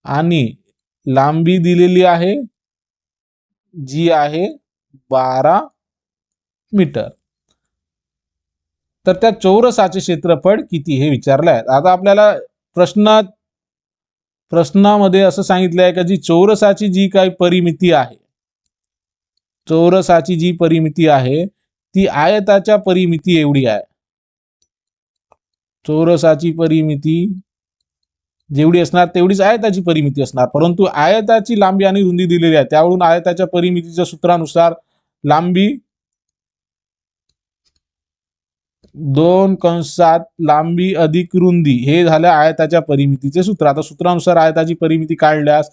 आणि लांबी दिलेली आहे जी आहे 12 मीटर. तर त्या चौरसाचे क्षेत्रफळ किती हे विचारले आहे. आता आपल्याला प्रश्नामध्ये असं सांगितलं आहे की जी चौरसाची जी काही परिमिती आहे, चौरसाची जी परिमिती आहे ती आयताच्या परिमिती एवढी आहे. चौरसाची परिमिती जेवढी असणार तेवढीच आयताची परिमिती असणार, परंतु आयताची लांबी आणि रुंदी दिलेली आहे, त्यावरून आयताच्या परिमितीच्या सूत्रानुसार लांबी 2 कंसात लांबी अधिक रुंदी हे झालं आयताच्या परिमितीचे सूत्र. आता सूत्रानुसार आयताची परिमिती काढल्यास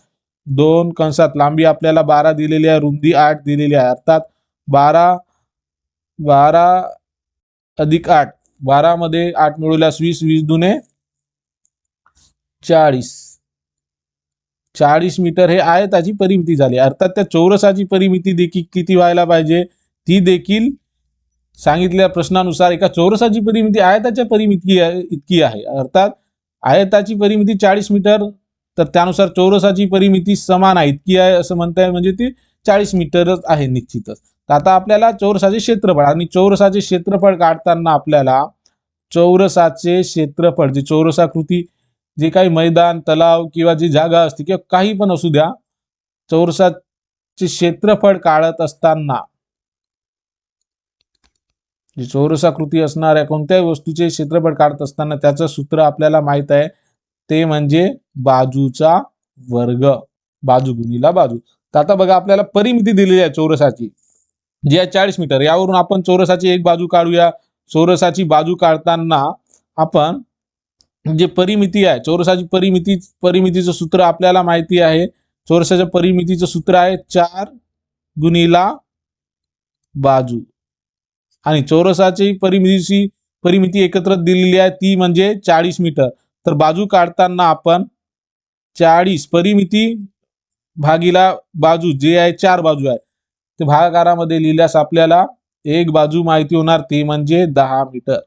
2 कंसात लांबी आपल्याला 12 दिलेली आहे, रुंदी 8 दिलेली आहे. अर्थात 12 अधिक 8, 12 मध्ये 8 मिळवल्यास 20, 20 दुने 40 मीटर हे आयताची परिमिती झाली. अर्थात त्या चौरसाची परिमिती देखील किती व्हायला पाहिजे, ती देखील सांगितलेल्या प्रश्नानुसार एका चौरसाची परिमिती आयताच्या परिमिती इतकी आहे. अर्थात आयताची परिमिती 40 मीटर, तर त्यानुसार चौरसाची परिमिती समान आहे, इतकी आहे असं म्हणताय, म्हणजे ती 40 मीटरच आहे निश्चितच. तर आता आपल्याला चौरसाचे क्षेत्रफळ आणि चौरसाचे क्षेत्रफळ काढताना आपल्याला चौरसाचे क्षेत्रफळ, जे चौरसाकृती जे काही मैदान, तलाव किंवा जी जागा असते किंवा काही पण असू द्या, चौरसाचे क्षेत्रफळ काढत असताना जी चौरसाकृती असणाऱ्या कोणत्याही वस्तूचे क्षेत्रफळ काढत असताना त्याचं सूत्र आपल्याला माहित आहे, ते म्हणजे बाजूचा वर्ग, बाजू गुणिला बाजू. तर आता बघा आपल्याला परिमिती दिलेली आहे चौरसाची, जी आहे 40 मीटर. यावरून आपण चौरसाची एक बाजू काढूया. चौरसाची बाजू काढताना आपण जे परिमिती आहे, चौरसाची परिमितीचं सूत्र आपल्याला माहिती आहे. चौरसाच्या परिमितीचं सूत्र आहे 4 गुणिला बाजू, आणि चौरसाची परिमिती एकत्र दिलेली आहे, ती म्हणजे 40 मीटर. तर बाजू काढताना आपण 40 परिमिती भागिला बाजू जे आहे 4 बाजू आहे, ते भागाकारामध्ये लिहिल्यास आपल्याला एक बाजू माहिती होणार, ते म्हणजे 10 मीटर.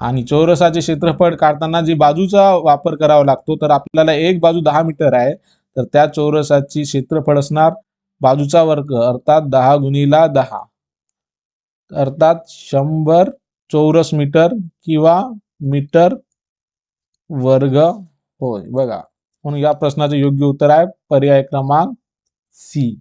आणि चौरसाचे क्षेत्रफळ काढताना जे बाजूचा वापर करावा लागतो, तर आपल्याला एक बाजू 10 मीटर आहे, तर त्या चौरसाची क्षेत्रफळ असणार बाजूचा वर्ग, अर्थात 10 गुणिला 10, अर्थात 100 चौरस मीटर किंवा मीटर वर्ग होय. बघा म्हणून या प्रश्नाचे योग्य उत्तर आहे पर्याय क्रमांक सी.